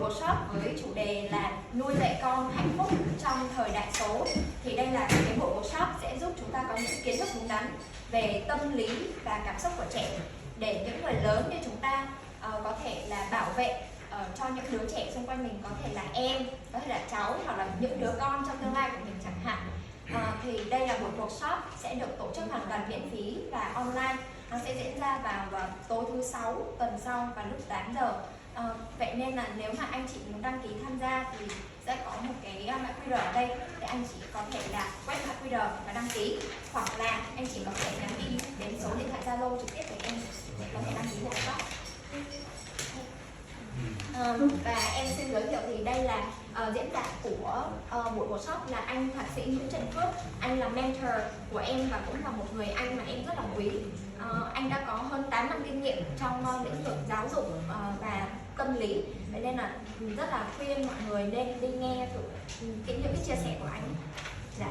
workshop với chủ đề là nuôi dạy con hạnh phúc trong thời đại số. Thì đây là cái buổi workshop sẽ giúp chúng ta có những kiến thức đúng đắn về tâm lý và cảm xúc của trẻ, để những người lớn như chúng ta có thể là bảo vệ cho những đứa trẻ xung quanh mình, có thể là em, có thể là cháu, hoặc là những đứa con trong tương lai của mình chẳng hạn. Thì đây là buổi workshop sẽ được tổ chức hoàn toàn miễn phí và online. Nó sẽ diễn ra vào tối thứ 6 tuần sau vào lúc 8 giờ. Vậy nên là nếu mà anh chị muốn đăng ký tham gia thì sẽ có một cái mã QR ở đây, để anh chị có thể là quét mã QR và đăng ký, hoặc là anh chị có thể nhắn tin đến số điện thoại Zalo trực tiếp với em để có thể đăng ký workshop. Và em xin giới thiệu thì đây là diễn giả của buổi workshop là anh thạc sĩ Nguyễn Trần Phước. Anh là mentor của em và cũng là một người anh mà em rất là quý. Anh đã có hơn 8 năm kinh nghiệm trong lĩnh vực giáo dục và tâm lý. Vậy nên là rất là khuyên mọi người nên đi nghe thử những cái chia sẻ của anh. Dạ.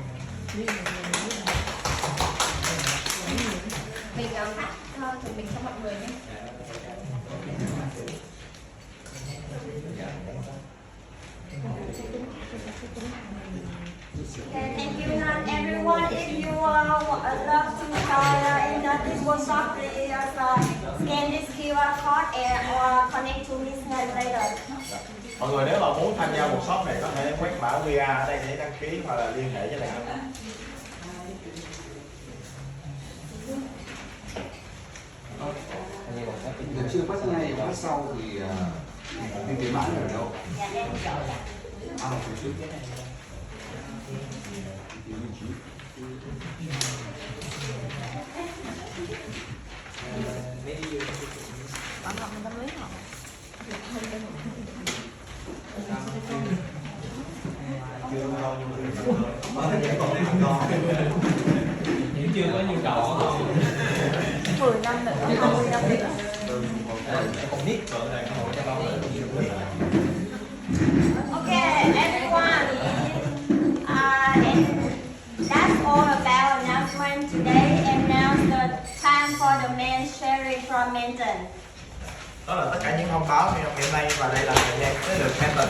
Mình phát thử mình cho mọi người nhé. Okay, thank you everyone. If you love to join in this workshop, please scan this QR code or connect to Miss later. Mọi người nếu mà muốn tham gia workshop này có thể quét mã QR ở đây để đăng ký hoặc là liên hệ với lại anh. Nếu chưa phát ngay phát sau thì cái mã ở đâu? Dạ, em chỗ dạ. Một chút. Bạn học mình tâm lý học. Những chưa có nhu cầu không? 10 năm nữa, 20 năm nữa. Okay, everyone. And that's all about announcement today. And now the time for the main sharing from Menton. Đó là tất cả những thông báo ngày hôm nay, và đây là thời gian tới lượt Menton.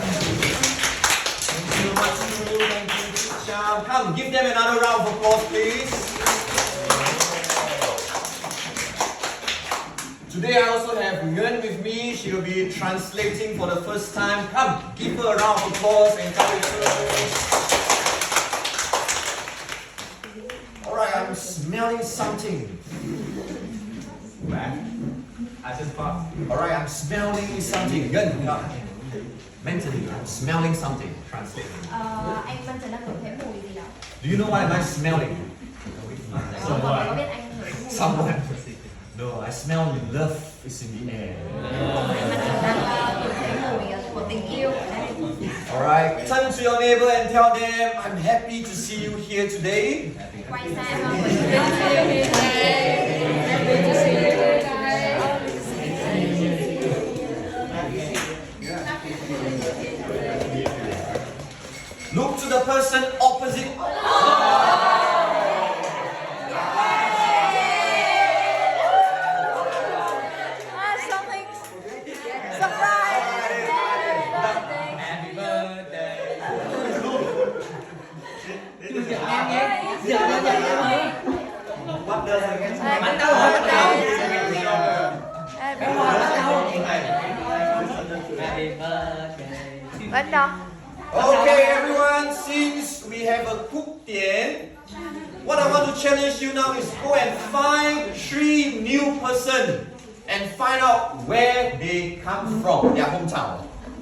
Thank you much. Thank you, teacher. Come, give them another round of applause, please. Today I also have Nguyen with me. She will be translating for the first time. Come, give her a round of applause and encourage her. Alright, I'm smelling something. Where? I just passed. Alright, I'm smelling something. Nguyen, come. Mentally, I'm smelling something. Translating. Anh Văn Trần đang ngửi thấy mùi gì đó. Do you know what am I smelling? Mọi người có biết anh ngửi thấy mùi gì không? Someone. No, I smell love is in the air. Anh Văn Trần đang ngửi thấy mùi của tình yêu ở đây. Alright, turn to your neighbor and tell them, I'm happy to see you here today. Quay sang mọi người. Look to the person opposite. Something surprise! Happy birthday. What does Bánh đâu rồi, bánh đâu? Bánh đâu? Okay, everyone, since we have a cook tiền, what I want to challenge you now is go and find 3 new person and find out where they come from, their hometown.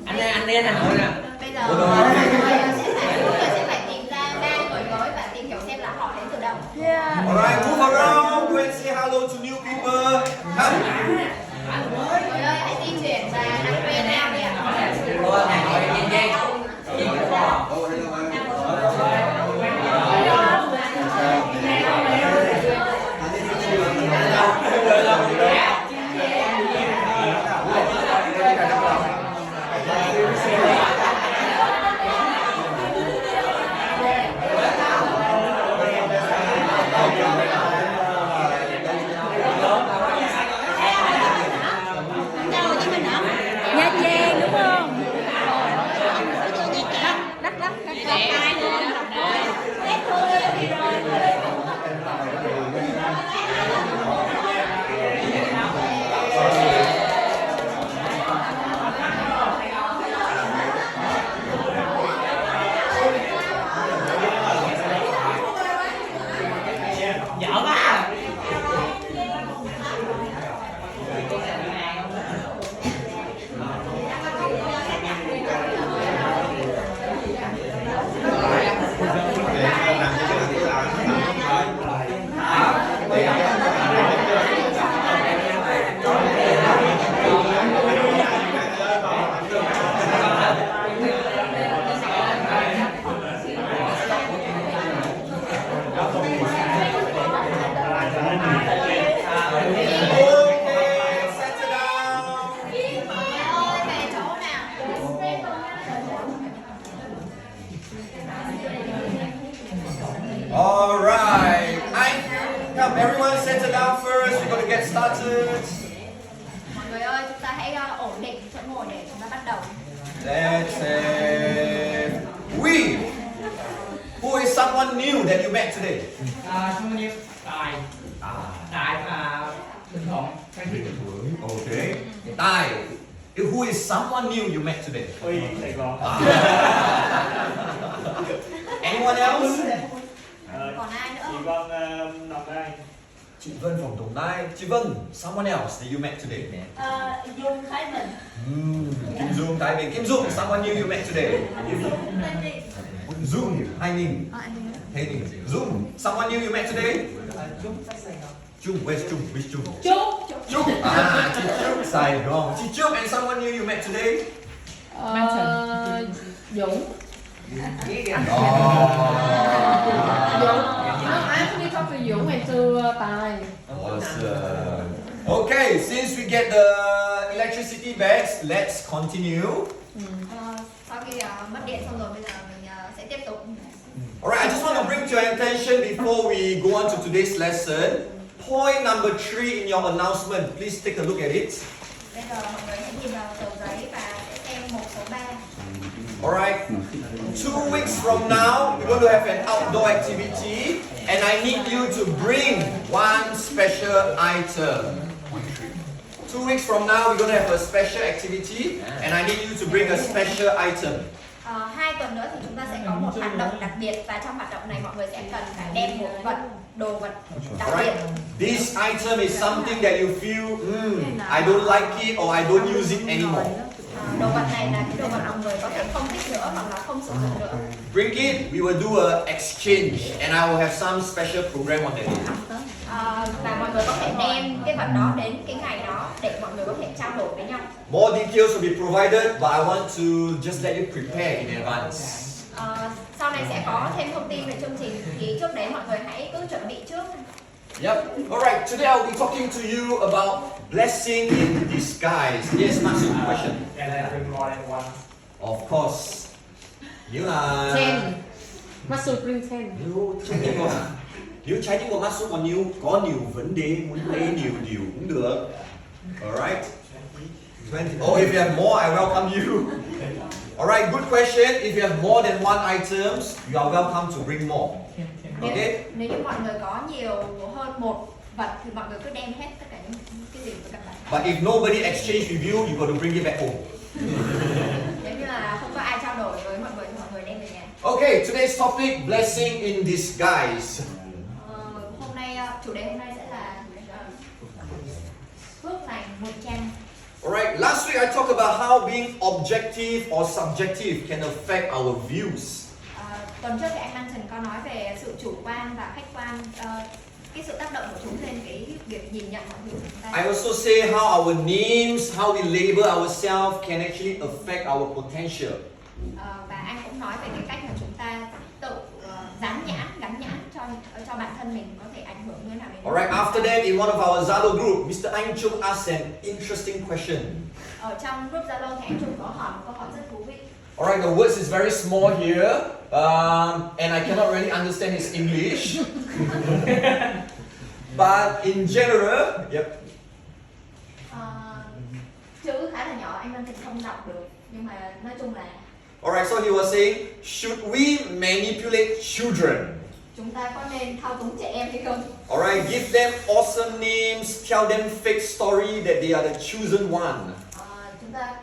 Anh đi Hà Nội nè. Bây giờ mọi người sẽ phải tìm ra 3 người mới và tìm hiểu xem là họ đến từ đâu. Alright, move around, go and say hello to new people. Come. Mọi người ơi, hãy di chuyển và làm quen nhau đi ạ. Hà Nội nhanh nhanh. Nha Trang. bắt đầu. Let's say we. Who is someone new that you met today? Xong nhiêu? Tài. Tài và Bình Thuận. Phan Thiết. Okay. Tai. Who is someone new you met today? Uy, Sài Gòn. Anyone else? Còn ai nữa Chị không? Vân Đồng Nai. Chị Vân from Đồng Nai. Chị Vân, someone else that you met today? Dung Thái Bình. Kim Dung, Thái Bình. Kim Dung, someone new you met today? Dung, Hai Ninh. Hai Ninh. Dung, someone new you met today? Chung, where's Chung? Which Chung? Chung. Chị Chung, Sài Gòn. Chị Chung and someone new you met today? Dũng. No, I actually talked to Dũng and to Tài. Awesome. Okay, since we get the electricity bags, let's continue. Sau khi mất điện xong rồi bây giờ mình sẽ tiếp tục. Alright, I just want to bring to your attention before we go on to today's lesson. Point number 3 in your announcement. Please take a look at it. Bây giờ mọi người hãy nhìn vào tờ giấy và sẽ xem một số 3. Alright, 2 weeks from now, we're going to have an outdoor activity, and I need you to bring one special item. 2 weeks from now, we're going to have a special activity, and I need you to bring a special item. 2 tuần nữa thì chúng ta sẽ có một hoạt động đặc biệt và trong hoạt động này mọi người sẽ cần phải đem một đồ vật đặc biệt. Alright, this item is something that you feel, I don't like it or I don't use it anymore. Đồ vật này là cái đồ vật mọi người có thể không thích nữa hoặc là không sử dụng nữa. Bring it, we will do a exchange, and I will have some special program on that day. Và mọi người có thể đem cái vật đó đến cái ngày đó để mọi người có thể trao đổi với nhau. More details will be provided, but I want to just let you prepare in advance. Sau này sẽ có thêm thông tin về chương trình thì trước đấy mọi người hãy cứ chuẩn bị trước. Yep. Alright, today I'll be talking to you about blessing in disguise. Yes, Matsu, question. Can I bring more than one? Of course. Nếu là Ten. Muscle bring 10. nếu trái tim của Matsu có nhiều vấn đề muốn lấy nhiều điều cũng được. Alright. 20. Oh, if you have more, I welcome you. Alright, good question. If you have more than one items, you are welcome to bring more. Okay? Nếu như mọi người có nhiều hơn một vật thì mọi người cứ đem hết tất cả những cái gì của các bạn. But if nobody exchange with you, you got to bring it back home. Nếu như là không có ai trao đổi với mọi người thì mọi người đem về nhà. Okay, today's topic, blessing in disguise. Hôm nay chủ đề hôm nay sẽ là phước lành ngụy trang. Alright, last week I talked about how being objective or subjective can affect our views. Tuần trước thì anh Manton có nói về sự chủ quan và khách quan, cái sự tác động của chúng lên cái việc nhìn nhận mọi thứ của chúng ta. I also say how our names, how we label ourselves can actually affect our potential. Và anh cũng nói về cái cách mà chúng ta tự gắn nhãn cho bản thân mình có thể ảnh hưởng như thế nào đến. Alright, after that in one of our Zalo group, Mr. Anh Chung asked an interesting question. Ở trong group Zalo thì anh Trung có hỏi một câu hỏi rất thú vị. Alright, the words is very small here, and I cannot really understand his English. But in general, yep. Chữ khá là nhỏ, anh Manton không đọc được, nhưng mà nói chung là Alright, so he was saying, should we manipulate children? chúng ta có nên thao túng trẻ em hay không? Alright, give them awesome names, tell them fake story that they are the chosen one. Chúng ta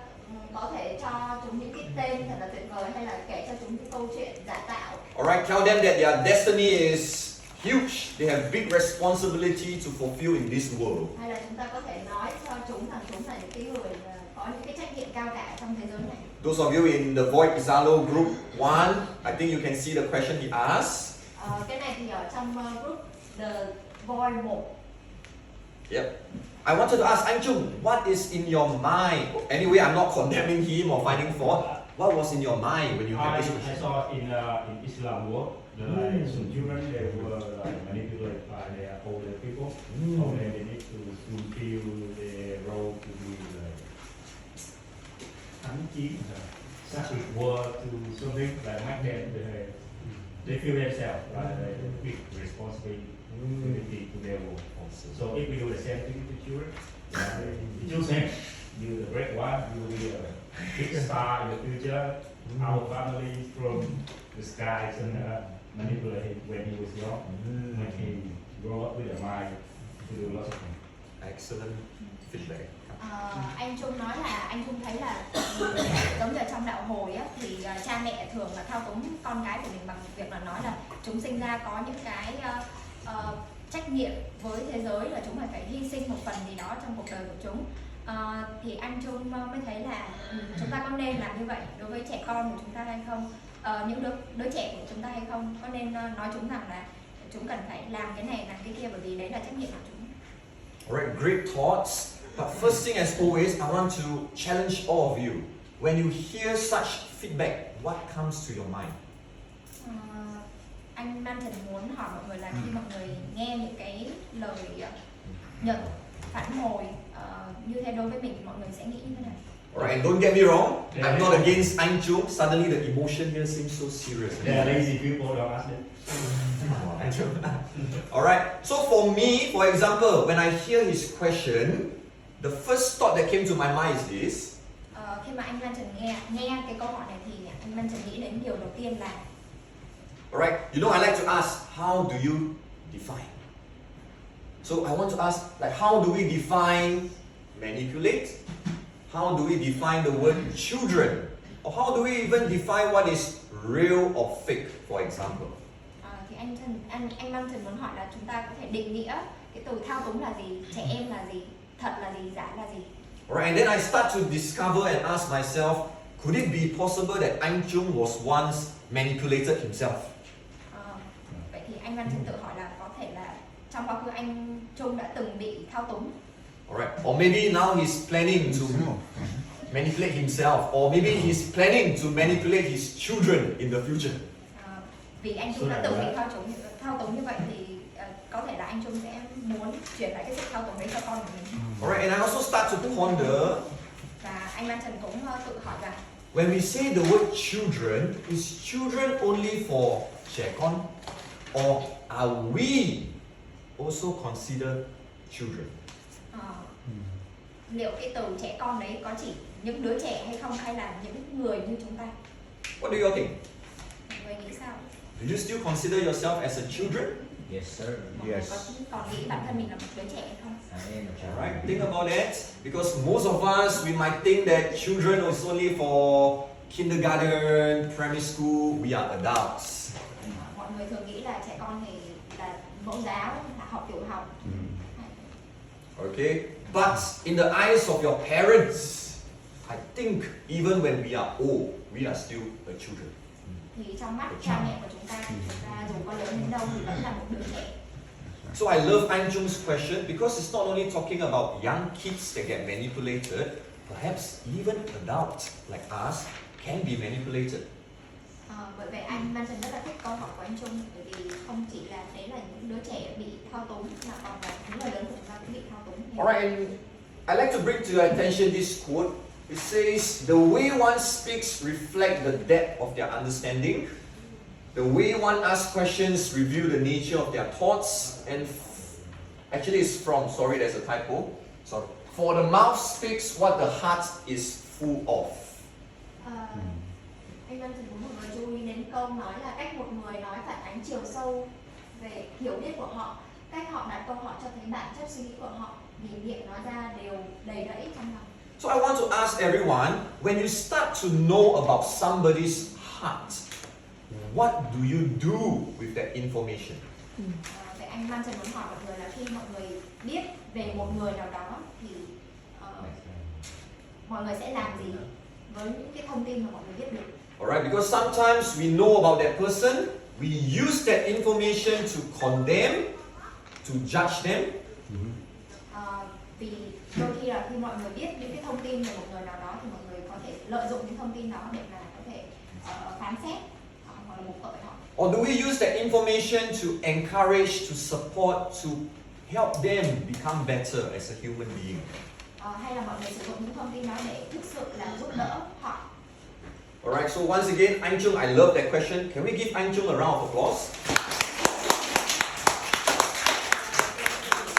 có thể cho chúng những cái tên thật là tuyệt vời hay là kể cho chúng những câu chuyện giả tạo. Alright, tell them that their destiny is huge, they have big responsibility to fulfill in this world. Hay là chúng ta có thể nói cho chúng rằng chúng là những cái người có những cái trách nhiệm cao cả trong thế giới này. Those of you in the Void Zalo group 1, I think you can see the question he asked. Cái này thì ở trong group The Void 1. Yep. I wanted to ask Anh Chung, what is in your mind? Anyway, I'm not condemning him or finding fault. What was in your mind when you had this I question? saw in Islam world, some children they were manipulated by their older people. Only they need to fulfill their role to be thánh chiến, such a word to something like make them they feel themselves like a big responsibility to their role. So if we do the same thing to children, the children you're the great one, you'll be a big star in the future. Our family is from the skies and manipulate him when he was young, when he grew up with a mind to do lots of things. Excellent feedback. Anh Trung nói là anh Trung thấy là giống như ở trong đạo hồi á, thì cha mẹ thường là thao túng con cái của mình bằng việc là nói là chúng sinh ra có những cái trách nhiệm với thế giới, là chúng phải hy sinh một phần gì đó trong cuộc đời của chúng. Thì anh Trung mới thấy là chúng ta có nên làm như vậy đối với trẻ con của chúng ta hay không, những đứa trẻ của chúng ta hay không, có nên nói chúng rằng là chúng cần phải làm cái này làm cái kia bởi vì đấy là trách nhiệm của chúng. Alright, great thoughts. But first thing, as always, I want to challenge all of you. When you hear such feedback, what comes to your mind? Anh Manton muốn hỏi mọi người là khi mọi người nghe những cái lời nhận phản hồi như thế đối với mình thì mọi người sẽ nghĩ như thế nào? Alright, and don't get me wrong, I'm not against Anh Trung. Suddenly the emotion here seems so serious. They are lazy people, don't ask them. Alright, so for me, for example, when I hear his question, the first thought that came to my mind is this. Khi mà anh Manton nghe cái câu hỏi này thì anh Manton nghĩ đến điều đầu tiên là Alright, you know, I like to ask, how do you define? So I want to ask, like, how do we define manipulate? How do we define the word children? Or how do we even define what is real or fake, for example? Thì anh Manton muốn hỏi là chúng ta có thể định nghĩa cái từ thao túng là gì, trẻ em là gì, thật là gì, giả là gì. Alright, and then I start to discover and ask myself, could it be possible that Anh Trung was once manipulated himself? Vậy thì anh Manton tự hỏi là có thể là trong quá khứ anh Trung đã từng bị thao túng. Alright, or maybe now he's planning to manipulate himself, or maybe he's planning to manipulate his children in the future. Vì anh Trung đã từng bị thao túng như vậy thì có thể là anh Trung sẽ muốn chuyển lại cái sự thao túng đấy cho con của mình. Alright, and I also start to ponder. Và anh Manton cũng tự hỏi rằng When we say the word children, is children only for trẻ con, or are we also consider children? liệu cái từ trẻ con đấy có chỉ những đứa trẻ hay không, hay là những người như chúng ta? What do you think? Mọi người nghĩ sao? Do you still consider yourself as a children? Yes, sir. Mọi người còn nghĩ bản thân mình là một đứa trẻ hay không? Alright, think about that, because most of us, we might think that children is only for kindergarten, primary school. We are adults. Mọi người thường nghĩ là trẻ con thì là mẫu giáo, là học tiểu học. Okay, but in the eyes of your parents, I think even when we are old, we are still a children. Thì trong mắt cha mẹ của chúng ta thì dù có lớn đến đâu thì vẫn là một đứa trẻ. So I love Anh Jung's question because it's not only talking about young kids that get manipulated, perhaps even adults like us can be manipulated. Bởi vậy anh Manton rất là thích câu hỏi của anh Trung, bởi vì không chỉ là đấy là những đứa trẻ bị thao túng mà còn là những người lớn của chúng ta cũng bị thao túng. Alright, and I like to bring to your attention this quote. It says, the way one speaks reflects the depth of their understanding. The way one asks questions reveal the nature of their thoughts. And actually it's from, sorry, there's a typo. Sorry. For the mouth speaks what the heart is full of. Anh Manton muốn mọi người chú ý đến câu nói là cách một người nói phản ánh chiều sâu về hiểu biết của họ. Cách họ đặt câu hỏi cho thấy bản chất suy nghĩ của họ, vì miệng nói ra đều đầy rẫy trong lòng. So I want to ask everyone, when you start to know about somebody's heart, what do you do with that information? Vậy anh Manton muốn hỏi mọi người là khi mọi người biết về một người nào đó thì mọi người sẽ làm gì với những cái thông tin mà mọi người biết được? Alright, because sometimes we know about that person, we use that information to condemn, to judge them. Vì đôi khi là khi mọi người biết những cái thông tin về một người nào đó thì mọi người có thể lợi dụng những thông tin đó để mà có thể phán xét hoặc là buộc tội họ. Or do we use that information to encourage, to support, to help them become better as a human being? Hay là mọi người sử dụng những thông tin đó để thực sự là giúp đỡ họ? Alright, so once again, Anh Trung, I love that question. Can we give Anh Trung a round of applause?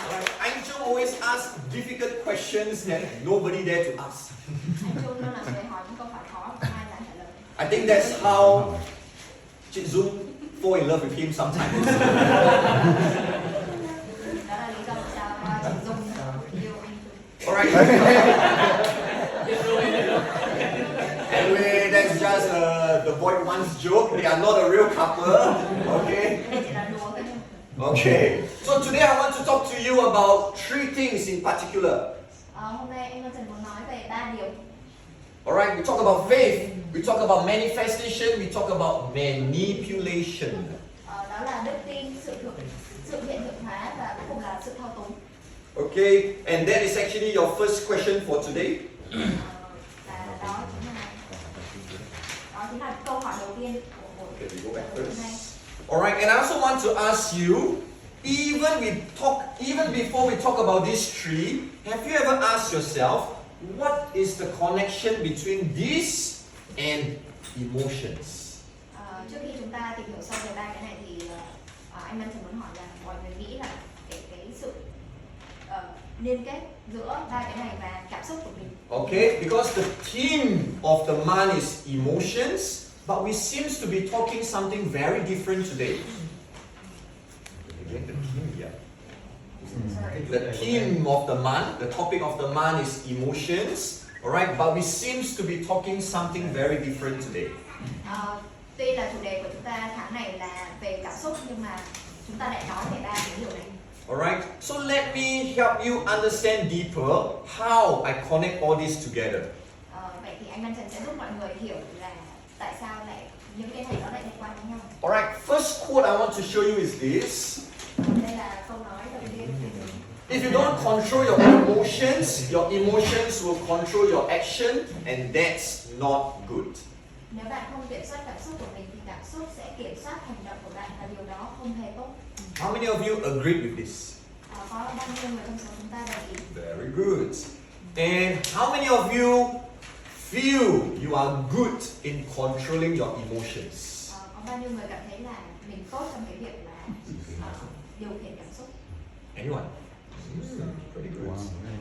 Alright, Anh Trung always asks difficult questions that nobody dare to ask. Anh Trung luôn là người hỏi những câu hỏi khó mà ai dám trả lời. I think that's how CarlJung fall in love with him sometimes. Đó là lý do tại sao chị Dung yêu anh Trung. Alright. Anyway, that's just the boy one's joke. They are not a real couple. Okay. Đây chỉ là đùa thôi. Okay. So today I want to talk to you about three things in particular. Hôm nay anh Văn Trần muốn nói về 3 điều. Alright, we talk about faith, we talk about manifestation, we talk about manipulation. Đó là đức tin, sự hiện thực hóa và cuối cùng là sự thao túng. Okay, and that is actually your first question for today. Và đó chính là câu hỏi đầu tiên của Okay, we go back hôm nay. first. Alright, and I also want to ask you, even before we talk about these three, have you ever asked yourself, what is the connection between this and emotions? Trước khi chúng ta tìm hiểu sâu về 3 cái này thì anh Văn Trần muốn hỏi là mọi người nghĩ là cái sự liên kết giữa 3 cái này và cảm xúc của mình. Okay, because the theme of the month is emotions, but we seems to be talking something very different today. Again, the theme here. The theme of the month, the topic of the month is emotions. Alright, but we seems to be talking something very different today. Tuy là chủ đề của chúng ta tháng này là về cảm xúc nhưng mà chúng ta lại nói về 3 cái điều này. Alright, so let me help you understand deeper how I connect all this together. Vậy thì anh Văn Trần sẽ giúp mọi người hiểu là tại sao lại những cái này nó lại liên quan đến nhau. Alright, first quote I want to show you is this. Đây là câu nói đầu tiên. If you don't control your emotions will control your action, and that's not good. Nếu bạn không kiểm soát cảm xúc của mình thì cảm xúc sẽ kiểm soát hành động của bạn và điều đó không hề tốt. How many of you agree with this? Có bao nhiêu người trong số chúng ta đồng ý? Very good. And how many of you feel you are good in controlling your emotions? Có bao nhiêu người cảm thấy là mình tốt trong cái việc là điều khiển cảm xúc? Anyone? Pretty good.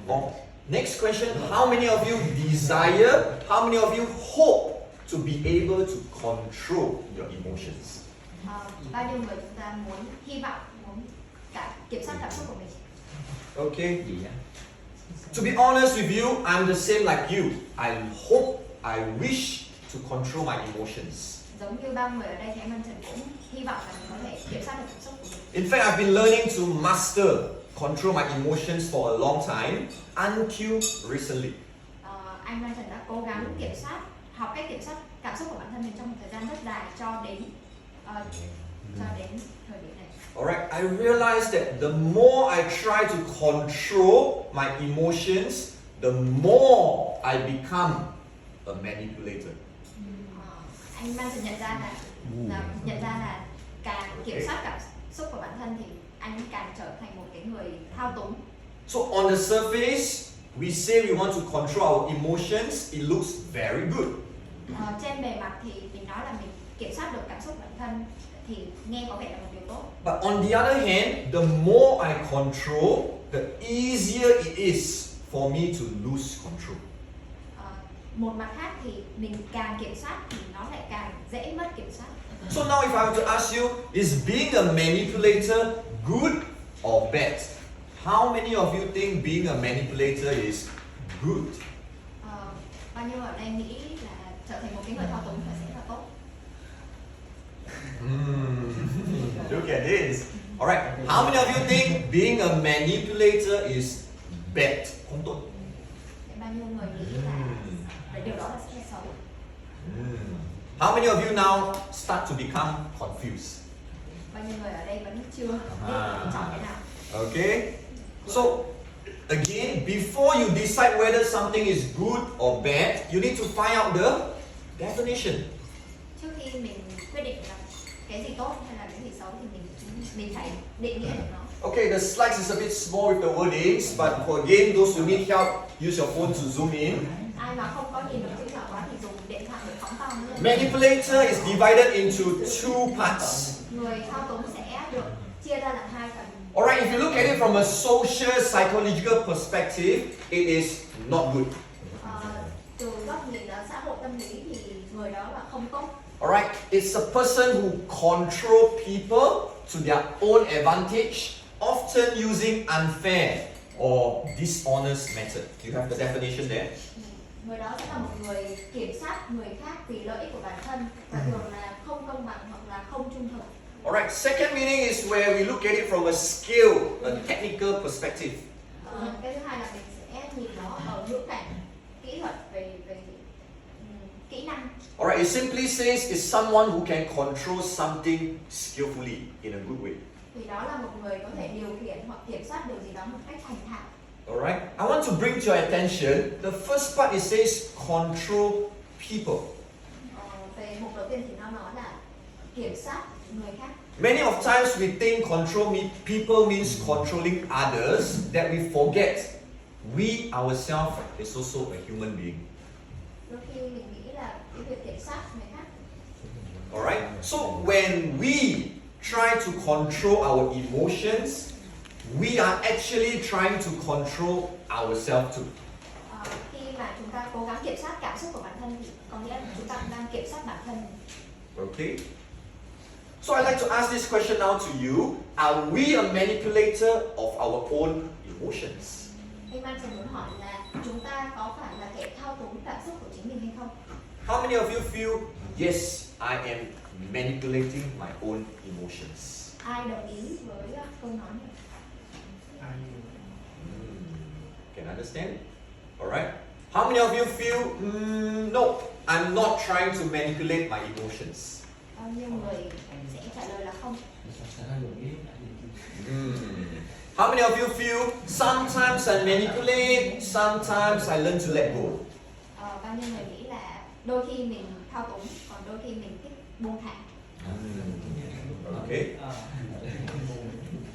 Oh, next question. How many of you desire, how many of you hope to be able to control your emotions? Bao nhiêu người chúng ta muốn, hy vọng, muốn kiểm soát cảm xúc của mình? Okay. To be honest with you, I'm the same like you. I hope, I wish to control my emotions. Giống như bao người ở đây thì anh Văn Trần cũng hy vọng là mình có thể kiểm soát được cảm xúc của mình. In fact, I've been learning to master, control my emotions for a long time until recently. Anh Văn Trần đã cố gắng học cách kiểm soát cảm xúc của bản thân mình trong một thời gian rất dài cho đến thời điểm này. Alright, I realized that the more I try to control my emotions, the more I become a manipulator. Anh Văn Trần nhận ra là càng kiểm soát cảm xúc của bản thân thì anh càng trở thành một cái người thao túng. So on the surface, we say we want to control our emotions. It looks very good. Trên bề mặt thì mình nói là mình kiểm soát được cảm xúc bản thân thì nghe có vẻ là một điều tốt. But on the other hand, the more I control, the easier it is for me to lose control. Một mặt khác thì mình càng kiểm soát thì nó lại càng dễ mất kiểm soát. So now if I were to ask you, is being a manipulator good or bad? How many of you think being a manipulator is good? Bao nhiêu ở đây nghĩ là trở thành một cái người thao túng là sẽ là tốt? Look at this. Alright, how many of you think being a manipulator is bad? Không tốt. Bao nhiêu người nghĩ là điều đó là sẽ là xấu? How many of you now start to become confused? Bao nhiêu người ở đây vẫn chưa biết chọn cái nào? Okay, so again, before you decide whether something is good or bad, you need to find out the definition. Trước khi mình quyết định là cái gì tốt hay là cái gì xấu thì mình phải định nghĩa được nó. Okay, the slides is a bit small with the wordings, but for again, those who need help, use your phone to zoom in. Ai mà không có nhìn được chữ nhỏ quá thì dùng điện thoại để phóng to nữa. Manipulator is divided into two parts. Người thao túng sẽ được chia ra làm hai phần. Alright, if you look at it from a social psychological perspective, it is not good. Từ góc nhìn xã hội tâm lý thì người đó là không tốt. Alright, it's a person who control people to their own advantage, often using unfair or dishonest method. You have the definition there. Người đó sẽ là một người kiểm soát người khác vì lợi ích của bản thân và thường là không công bằng hoặc là không trung thực. Alright, second meaning is where we look at it from a skill, a technical perspective. Cái thứ hai là mình sẽ nhìn nó ở ngữ cảnh kỹ thuật về kỹ năng. Alright, it simply says it's someone who can control something skillfully in a good way. Thì đó là một người có thể điều khiển hoặc kiểm soát điều gì đó một cách thành thạo. Alright, I want to bring to your attention the first part. It says control people. Về mục đầu tiên thì nó nói là kiểm soát người khác. Many of times we think people means controlling others, that we forget we ourselves is also a human being. Đôi khi mình nghĩ là cái việc kiểm soát người khác. Alright, so when we try to control our emotions, we are actually trying to control ourselves too. Khi mà chúng ta cố gắng kiểm soát cảm xúc của bản thân thì có nghĩa là chúng ta cũng đang kiểm soát bản thân. Okay? So I'd like to ask this question now to you. Are we a manipulator of our own emotions? Anh Văn sẽ muốn hỏi là chúng ta có phải là kẻ thao túng cảm xúc của chính mình hay không? How many of you feel, yes, I am manipulating my own emotions? Ai đồng ý với câu nói này? Can understand? Alright. How many of you feel, no, I'm not trying to manipulate my emotions? Bao nhiêu người sẽ trả lời là không? How many of you feel, sometimes I manipulate, sometimes I learn to let go? Bao nhiêu người nghĩ là đôi khi mình thao túng, còn đôi khi mình thích buông thả. Okay.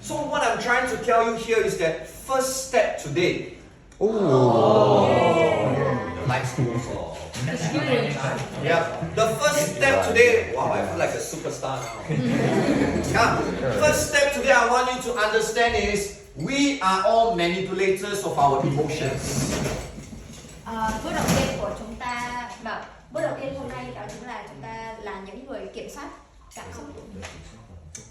So what I'm trying to tell you here is that first step today. The lights goes off. Yeah. The first step today. Wow, I feel like a superstar now. Yeah. First step today I want you to understand is we are all manipulators of our emotions. Bước đầu tiên của chúng ta, bước đầu tiên hôm nay đó chính là chúng ta là những người kiểm soát cảm xúc.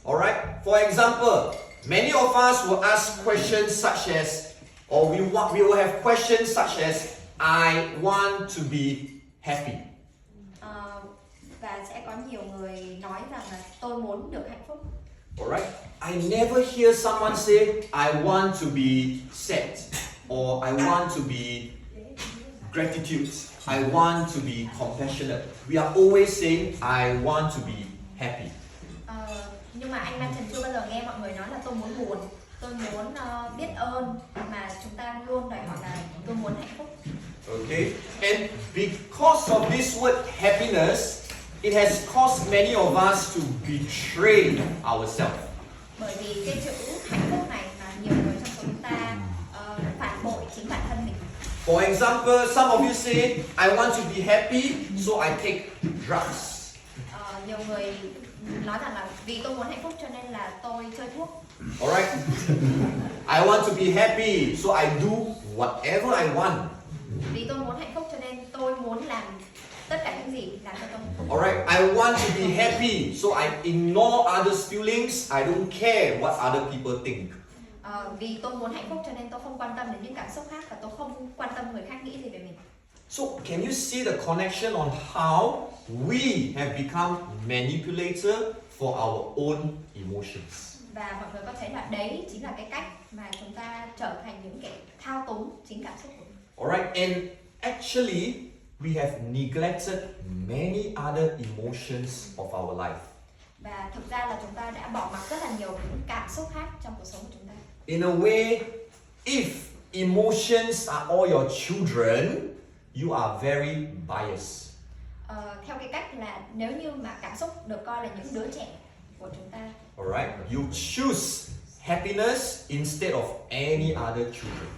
Alright. For example, many of us will ask questions such as, or we will have questions such as, I want to be happy. Và sẽ có nhiều người nói rằng là tôi muốn được hạnh phúc. Alright. I never hear someone say, I want to be sad, or I want to be gratitude. I want to be compassionate. We are always saying, I want to be happy. Nhưng mà anh Văn Trần chưa bao giờ nghe mọi người nói là tôi muốn buồn, tôi muốn biết ơn, mà chúng ta luôn đòi hỏi là tôi muốn hạnh phúc. Okay, and because of this word happiness, it has caused many of us to betray ourselves. Bởi vì cái chữ hạnh phúc này mà nhiều người trong chúng ta phản bội chính bản thân mình. For example, some of you say, I want to be happy, so I take drugs. Nhiều người nói rằng là vì tôi muốn hạnh phúc cho nên là tôi chơi thuốc. Alright. I want to be happy, so I do whatever I want. Vì tôi muốn hạnh phúc cho nên tôi muốn làm tất cả những gì làm cho tôi hạnh phúc. Alright. I want to be happy, so I ignore others' feelings. I don't care what other people think. Vì tôi muốn hạnh phúc cho nên tôi không quan tâm đến những cảm xúc khác và tôi không quan tâm người khác nghĩ gì về mình. So can you see the connection on how we have become manipulator for our own emotions? Và mọi người có thấy là đấy chính là cái cách mà chúng ta trở thành những kẻ thao túng chính cảm xúc của mình. Alright, and actually we have neglected many other emotions of our life. Và thực ra là chúng ta đã bỏ mặc rất là nhiều những cảm xúc khác trong cuộc sống của chúng ta. In a way, if emotions are all your children, you are very biased. Theo cái cách là nếu như mà cảm xúc được coi là những đứa trẻ của chúng ta. Alright, you choose happiness instead of any other children.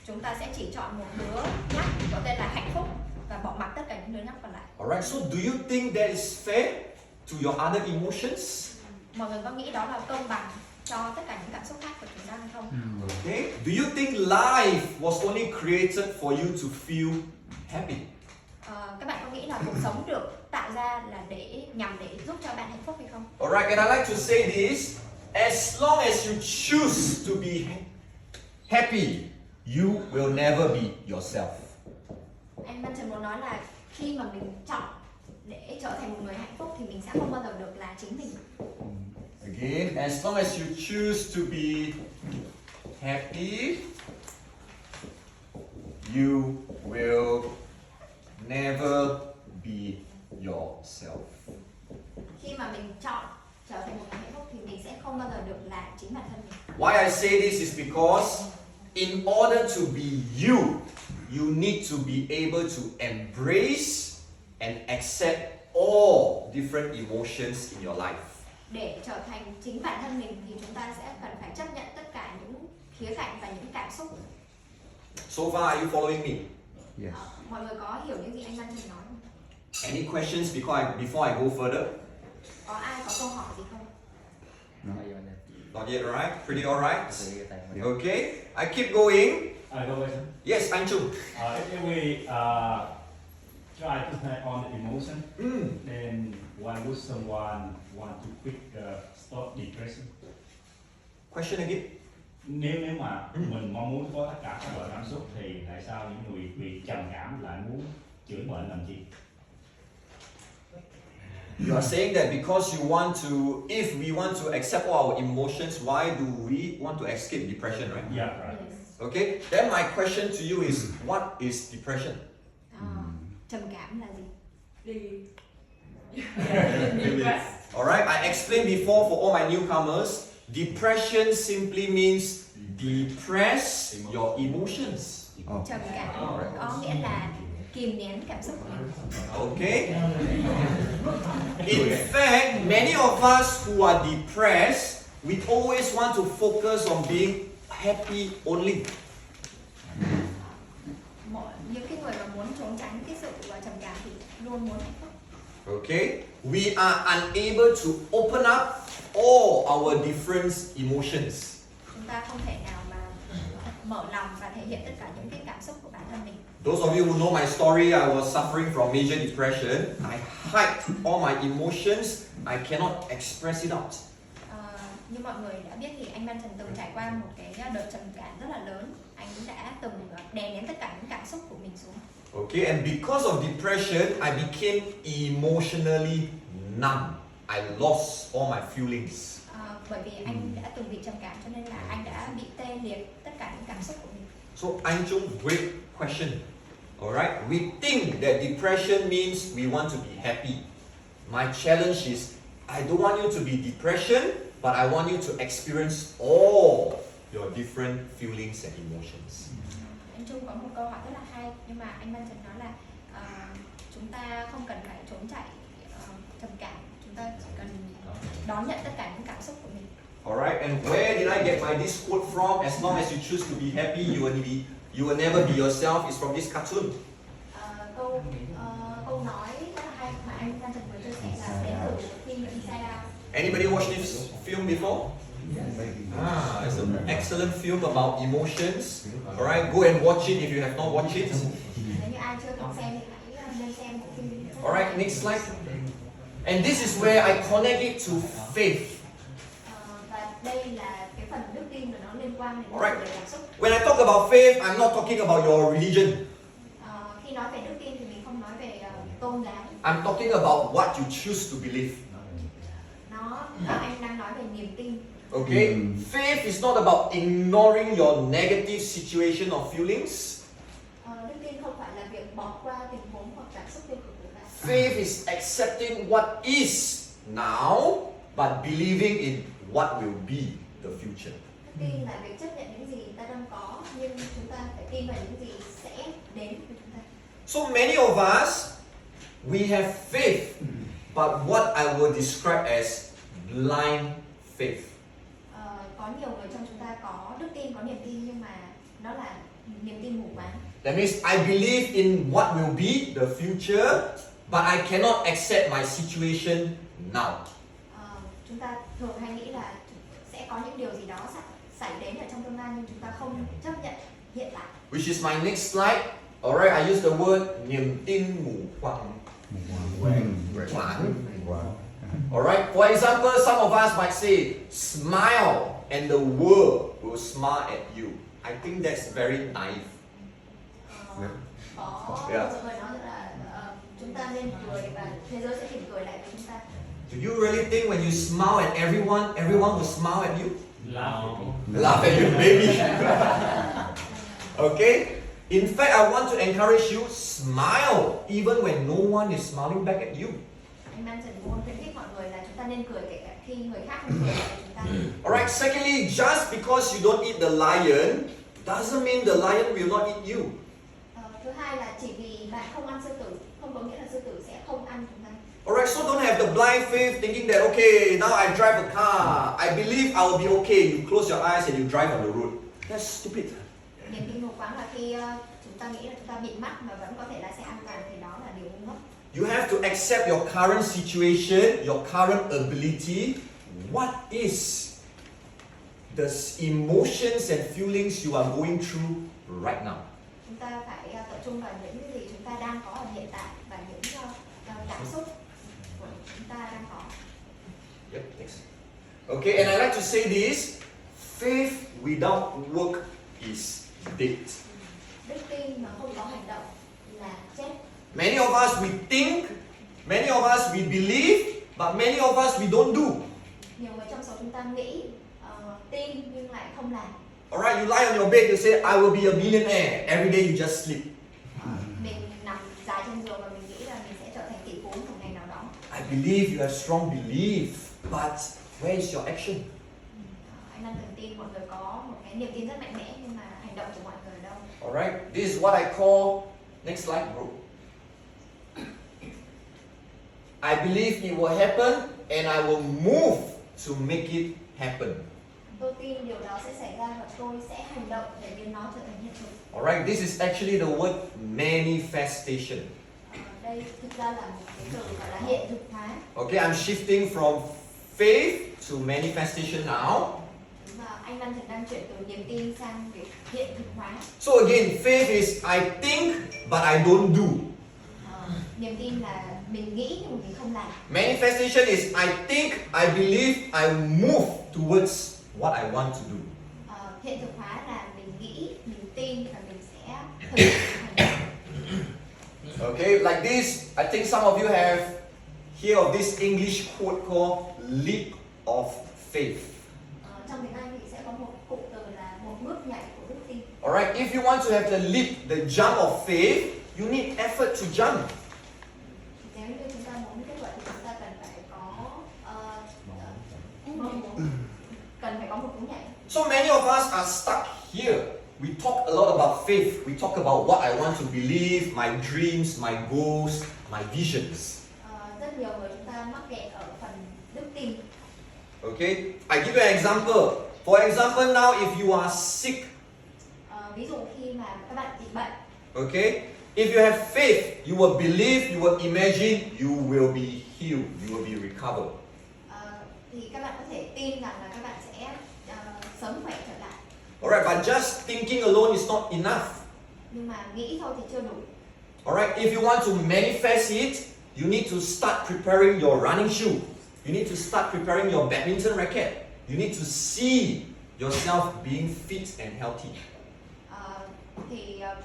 Chúng ta sẽ chỉ chọn một đứa nhóc có tên là hạnh phúc và bỏ mặc tất cả những đứa nhóc còn lại. Alright, so do you think that is fair to your other emotions? Mọi người có nghĩ đó là công bằng cho tất cả những cảm xúc khác của chúng ta hay không? Okay? Do you think life was only created for you to feel happy? Các bạn có nghĩ là cuộc sống được tạo ra là nhằm để giúp cho bạn hạnh phúc hay không? Alright, and I like to say this, as long as you choose to be happy, you will never be yourself. Anh Văn Trần muốn nói là khi mà mình chọn để trở thành một người hạnh phúc thì mình sẽ không bao giờ được là chính mình. Again, as long as you choose to be happy, you will never be yourself. Khi mà mình chọn trở thành một người hạnh phúc thì mình sẽ không bao giờ được là chính bản thân mình. Why I say this is because in order to be you, you need to be able to embrace and accept all different emotions in your life. Để trở thành chính bản thân mình thì chúng ta sẽ cần phải chấp nhận tất cả những khía cạnh và những cảm xúc. So far, are you following me? Yes. Mọi người có hiểu những gì anh Văn Trần nói không? Any questions before I go further? Có ai có câu hỏi gì không? Not yet, right? Pretty alright? Okay, I keep going. Go ahead. Yes, anh Trung. If we try to take on the emotion, then why would someone want to quick stop depression? Question again. Nếu mà mình mong muốn có tất cả các loại cảm xúc thì tại sao những người bị trầm cảm lại muốn chữa bệnh làm gì? You are saying that because you want to, if we want to accept all our emotions, why do we want to escape depression, right? Yeah, right. Okay, then my question to you is, what is depression? Trầm cảm là gì? Alright, I explained before for all my newcomers, depression simply means depress your emotions. Trầm cảm có nghĩa là kìm nén cảm xúc của mình. Okay? In fact, many of us who are depressed, we always want to focus on being happy only. Những cái người mà muốn trốn tránh cái sự trầm cảm thì luôn muốn hạnh phúc. Okay? We are unable to open up all our different emotions. Chúng ta không thể nào mà mở lòng và thể hiện tất cả những cái cảm xúc của bản thân mình. Those of you who know my story, I was suffering from major depression. I hide all my emotions. I cannot express it out. Như mọi người đã biết thì anh Văn Trần từng trải qua một cái đợt trầm cảm rất là lớn. Anh đã từng đè nén tất cả những cảm xúc của mình xuống. Okay, and because of depression, I became emotionally numb. I lost all my feelings. Bởi vì anh đã từng bị trầm cảm cho nên là anh đã bị tê liệt tất cả những cảm xúc của mình. So, Anh Trung, great question. Alright, we think that depression means we want to be happy. My challenge is, I don't want you to be depression, but I want you to experience all your different feelings and emotions. Anh Trung có một câu hỏi rất là hay, nhưng mà anh Văn Trần nói là chúng ta không cần phải trốn chạy trầm cảm, chúng ta chỉ cần đón nhận tất cả những cảm xúc của mình. Alright, and where did I get this quote from? As long as you choose to be happy, you will never be yourself. It's from this cartoon. Câu nói rất là hay mà anh Văn Trần vừa chia sẻ là đến từ phim Inside Out. Anybody watched this film before? It's an excellent film about emotions. Alright, go and watch it if you have not watched it. Nếu như ai chưa từng xem thì hãy nên xem bộ phim. Alright, next slide. And this is where I connect it to faith. Và đây là cái phần đức tin mà nó liên quan đến Alright. về cảm xúc. When I talk about faith, I'm not talking about your religion. Khi nói về đức tin thì mình không nói về tôn giáo. I'm talking about what you choose to believe. Anh đang nói về niềm tin. Okay? Faith is not about ignoring your negative situation or feelings. Đức tin không phải là việc bỏ qua tình huống hoặc cảm xúc tiêu cực của bạn. Faith is accepting what is now, but believing in what will be the future. Đức tin là việc chấp nhận những gì ta đang có, nhưng chúng ta phải tin vào những gì sẽ đến với chúng ta. So many of us, we have faith, but what I will describe as blind faith. Có nhiều người trong chúng ta có đức tin, có niềm tin, nhưng mà nó là niềm tin mù quáng. That means I believe in what will be the future, but I cannot accept my situation now. Chúng ta thường hay nghĩ là sẽ có những điều gì đó xảy đến ở trong tương lai nhưng chúng ta không chấp nhận hiện tại. Which is my next slide. Alright, I use the word niềm tin mù quáng. Alright, for example, some of us might say, smile and the world will smile at you. I think that's very naive. Có Yeah. một số người nói rằng là chúng ta nên cười và thế giới sẽ mỉm cười lại với chúng ta. Do you really think when you smile at everyone will smile at you? Love. Laugh at you, maybe. Okay? In fact, I want to encourage you, smile even when no one is smiling back at you. Anh Manson muốn khuyến khích mọi người là chúng ta nên cười kể cả khi người khác không cười lại với chúng ta. Alright, secondly, just because you don't eat the lion doesn't mean the lion will not eat you. Thứ hai là chỉ vì bạn không ăn sư tử không có nghĩa là sư tử sẽ không ăn chúng ta. Alright, so don't have the blind faith thinking that, okay, now I drive a car, I believe I will be okay. You close your eyes and you drive on the road. That's stupid. Niềm tin mù quáng là khi chúng ta nghĩ là chúng ta bị mắc mà vẫn có thể lái xe an toàn thì đó là điều ngu ngốc. You have to accept your current situation, your current ability. What is the emotions and feelings you are going through right now? Chúng ta phải tập trung vào những cái gì chúng ta đang có ở hiện tại và những cảm xúc của chúng ta đang có. Yep, next. Okay, and I like to say this, faith without work is dead. Đức tin mà không có hành động là chết. Many of us we think, many of us we believe, but many of us we don't do. Nhiều người trong số chúng ta nghĩ, tin nhưng lại không làm. Alright, you lie on your bed, you say, I will be a millionaire. Every day you just sleep. Mình nằm dài trên giường và mình nghĩ là mình sẽ trở thành tỷ phú một ngày nào đó. I believe you have strong belief, but where is your action? Anh đang từng tin mọi người có một cái niềm tin rất mạnh mẽ nhưng mà hành động của mọi người ở đâu? Alright, this is what I call, next slide bro. I believe it will happen and I will move to make it happen. Tôi tin điều đó sẽ xảy ra và tôi sẽ hành động để biến nó trở thành hiện thực. Alright, this is actually the word manifestation. Đây thực ra là một cái từ gọi là hiện thực hóa. Okay, I'm shifting from faith to manifestation now. Và anh Văn Trần đang chuyển từ niềm tin sang việc hiện thực hóa. So again, faith is I think but I don't do. Niềm tin là mình nghĩ nhưng mà mình không làm. Manifestation is I think, I believe, I move towards what I want to do. Hiện thực hóa là mình nghĩ, mình tin và mình sẽ thực hiện hành động. Okay, like this, I think some of you have heard of this English quote called leap of faith. Trong tiếng Anh thì sẽ có một cụm từ là một bước nhảy của đức tin. Alright, if you want to have the leap, the jump of faith, you need effort to jump. Nếu như chúng ta muốn kết quả thì chúng ta cần phải có một cú nhảy. So many of us are stuck here. We talk a lot about faith. We talk about what I want to believe, my dreams, my goals, my visions. Rất nhiều người chúng ta mắc kẹt ở phần đức tin. Okay, I give you an example. For example, now if you are sick, Ví dụ khi mà các bạn bị bệnh, okay, if you have faith, you will believe, you will imagine, you will be healed, you will be recovered. thì các bạn có thể tin rằng là các bạn sẽ sớm khỏe trở lại. Alright, but just thinking alone is not enough. Nhưng mà nghĩ thôi thì chưa đủ. Alright, if you want to manifest it, you need to start preparing your running shoe. You need to start preparing your badminton racket. You need to see yourself being fit and healthy.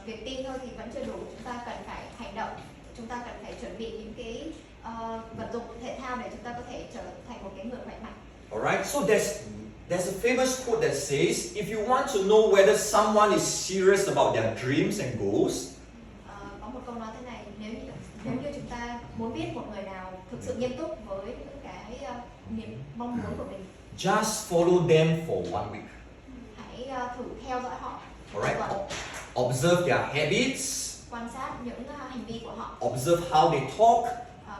Việc tin thôi thì vẫn chưa đủ. Chúng ta cần phải hành động. Chúng ta cần phải chuẩn bị những cái vật dụng thể thao để chúng ta có thể trở thành một cái người khỏe mạnh. Alright, so there's a famous quote that says, if you want to know whether someone is serious about their dreams and goals, Có một câu nói thế này, nếu như chúng ta muốn biết một người nào thực sự nghiêm túc với những cái niềm mong muốn của mình, just follow them for one week. hãy thử theo dõi họ. Alright, observe their habits, Quan sát những hành vi của họ, observe how they talk,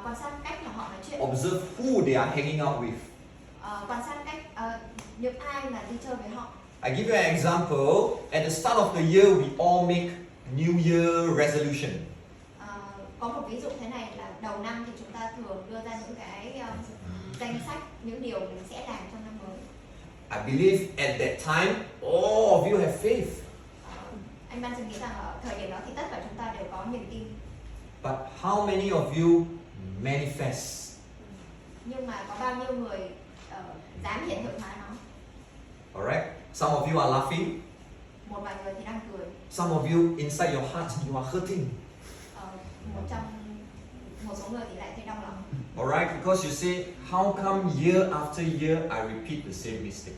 quan sát cách mà họ nói chuyện, observe who they are hanging out with. quan sát cách những ai là đi chơi với họ. I give you an example. At the start of the year, we all make New Year resolution. Có một ví dụ thế này là đầu năm thì chúng ta thường đưa ra những cái danh sách những điều mình sẽ làm trong năm mới. I believe at that time, all of you have faith. Anh Benson nghĩ rằng ở thời điểm đó thì tất cả chúng ta đều có niềm tin. But how many of you manifest? Nhưng mà có bao nhiêu người dám hiện thực hóa nó? Alright? Some of you are laughing. Một vài người thì đang cười. Some of you, inside your heart, you are hurting. Một số người thì lại thấy đau lòng. Alright? Because you say, how come year after year I repeat the same mistake?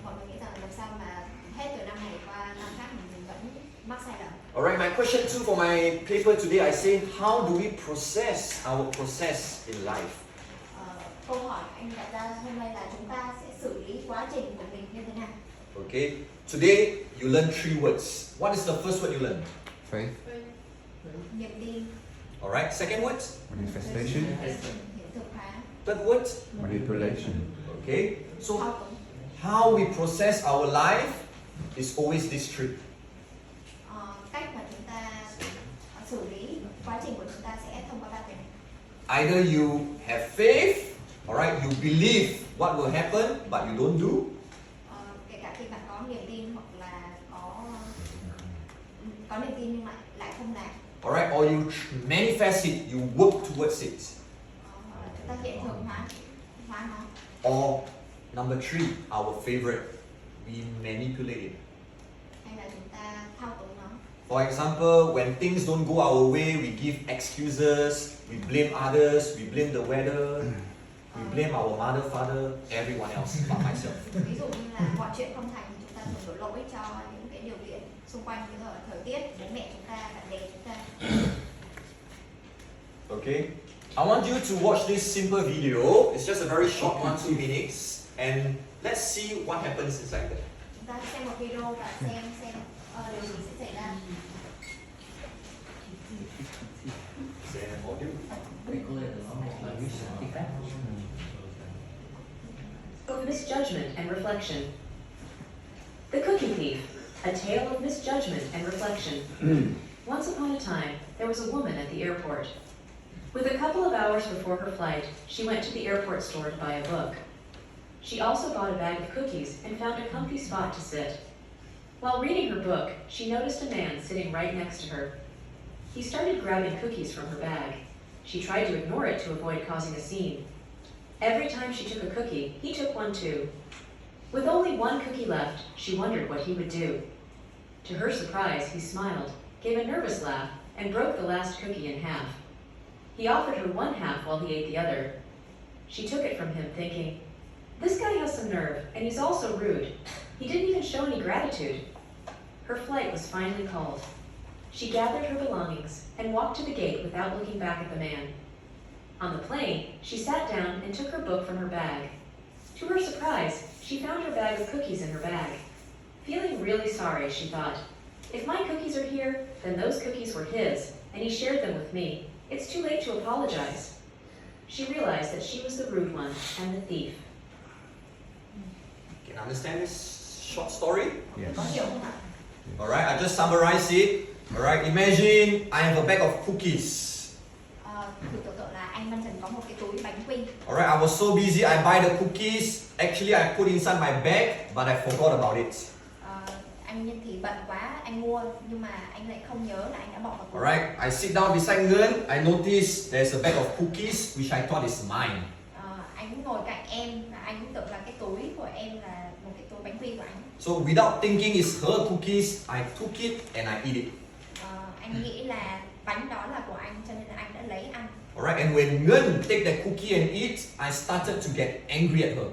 Mọi người nghĩ rằng làm sao mà hết từ năm này qua năm khác mình vẫn mắc sai lầm. Alright, my question too for my paper today, I say, how do we process our process in life? Câu hỏi anh đặt ra hôm nay là chúng ta sẽ xử lý quá trình của mình như thế nào? Okay, today you learn 3 words. What is the first word you learn? Faith, Niềm tin, Alright, second word? manifestation, hiện thực hóa, Third word? manipulation. Okay, so thao túng. how we process our life is always this trick. Cách mà chúng ta xử lý quá trình của chúng ta sẽ thông qua ba cái này. Either you have faith, alright, you believe what will happen, but you don't do. Kể cả khi bạn có niềm tin hoặc là có niềm tin nhưng lại không làm. Alright, or you manifest it, you work towards it. Chúng ta hiện thực hóa nó. Or number 3, our favorite, we manipulate it. Hay là chúng ta thao túng nó. For example, when things don't go our way, we give excuses, we blame others, we blame the weather, we blame our mother, father, everyone else but myself. Ví dụ như là mọi chuyện không thành thì chúng ta thường đổ lỗi cho những cái điều kiện xung quanh, như là thời tiết, bố mẹ chúng ta, bạn bè chúng ta. Okay? I want you to watch this simple video. It's just a very short 1-2 minutes. And let's see what happens inside there. Chúng ta xem một video và xem điều gì sẽ xảy ra. Of misjudgment and reflection. The Cookie Thief, a tale of misjudgment and reflection. Once upon a time, there was a woman at the airport. With a couple of hours before her flight, she went to the airport store to buy a book. She also bought a bag of cookies and found a comfy spot to sit. While reading her book, she noticed a man sitting right next to her. He started grabbing cookies from her bag. She tried to ignore it to avoid causing a scene. Every time she took a cookie, he took one too. With only one cookie left, she wondered what he would do. To her surprise, he smiled, gave a nervous laugh, and broke the last cookie in half. He offered her one half while he ate the other. She took it from him, thinking, "This guy has some nerve, and he's also rude. He didn't even show any gratitude." Her flight was finally called. She gathered her belongings and walked to the gate without looking back at the man. On the plane, she sat down and took her book from her bag. To her surprise, she found her bag of cookies in her bag. Feeling really sorry, she thought, if my cookies are here, then those cookies were his, and he shared them with me. It's too late to apologize. She realized that she was the rude one and the thief. Can you understand this short story? Yes. Có hiểu không ạ? Alright, I just summarize it. Alright, imagine I have a bag of cookies. Thử tưởng tượng là anh Benson có một cái túi bánh quy. Alright, I was so busy, I buy the cookies. Actually, I put inside my bag, but I forgot about it. Anh thì bận quá, anh mua nhưng mà anh lại không nhớ là anh đã bỏ vào túi. Alright, I sit down beside Nguyen. I notice there's a bag of cookies which I thought is mine. Anh ngồi cạnh em và anh cũng tưởng là cái túi của em là một cái túi bánh quy của anh. So without thinking it's her cookies, I took it and I eat it. Anh nghĩ là bánh đó là của anh cho nên là anh đã lấy ăn. Alright, and when Nguyen take that cookie and eat, I started to get angry at her.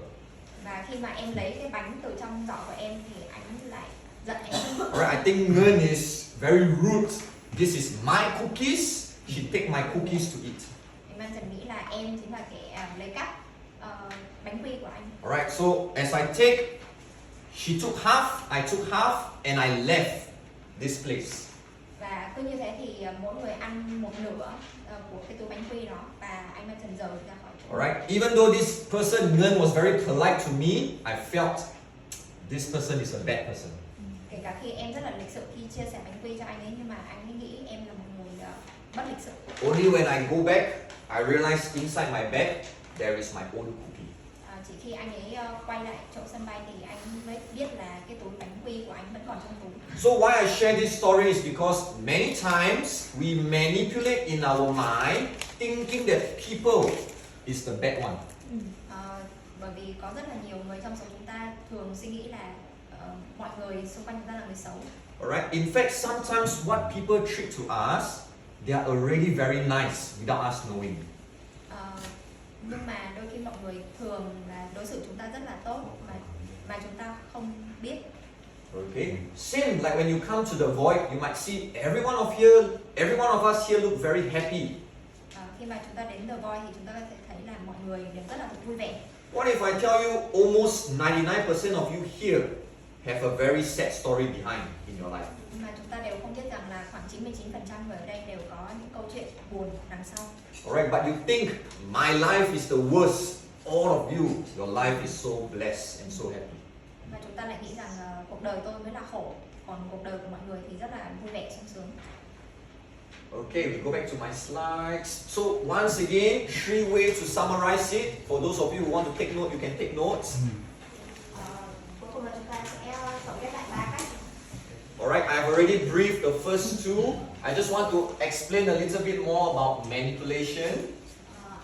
Và khi mà em lấy cái bánh từ trong giỏ của em thì anh lại giận em. Alright, I think Nguyen is very rude. This is my cookies. She take my cookies to eat. Anh Benson nghĩ là em chính là kẻ lấy cắp bánh quy của anh. Alright, so as I take, she took half, I took half, and I left this place. Và cứ như thế thì mỗi người ăn một nửa của cái túi bánh quy đó và anh Benson rời ra khỏi chỗ. Alright, even though this person, Nguyen, was very polite to me, I felt this person is a bad person. Kể cả khi em rất là lịch sự khi chia sẻ bánh quy cho anh ấy nhưng mà anh ấy nghĩ em là một người bất lịch sự. Only when I go back, I realized inside my bag there is my own cookie. chỉ khi anh ấy quay lại chỗ sân bay thì anh mới biết là cái túi bánh quy của anh vẫn còn trong túi. So why I share this story is because many times we manipulate in our mind thinking that people is the bad one. Bởi vì có rất là nhiều người trong số chúng ta thường suy nghĩ là mọi người xung quanh chúng ta là người xấu. Alright. In fact, sometimes what people treat to us, they are already very nice without us knowing. Nhưng mà đôi khi mọi người thường là đối xử chúng ta rất là tốt mà chúng ta không biết. Okay. Same like when you come to the void, you might see every one of us here look very happy. Khi mà chúng ta đến The Void thì chúng ta có thể thấy là mọi người đều rất là vui vẻ. What if I tell you almost 99% of you here have a very sad story behind in your life? Nhưng mà chúng ta đều không biết rằng là khoảng 99% người ở đây đều có những câu chuyện buồn đằng sau. Alright, but you think my life is the worst. All of you, your life is so blessed and so happy. Và chúng ta lại nghĩ rằng cuộc đời tôi mới là khổ, còn cuộc đời của mọi người thì rất là vui vẻ sung sướng. Okay, we go back to my slides. So once again, 3 ways to summarize it. For those of you who want to take note, you can take notes. Cuối cùng là chúng ta sẽ tổng kết lại 3 cách. Alright, I've already briefed the first two. I just want to explain a little bit more about manipulation.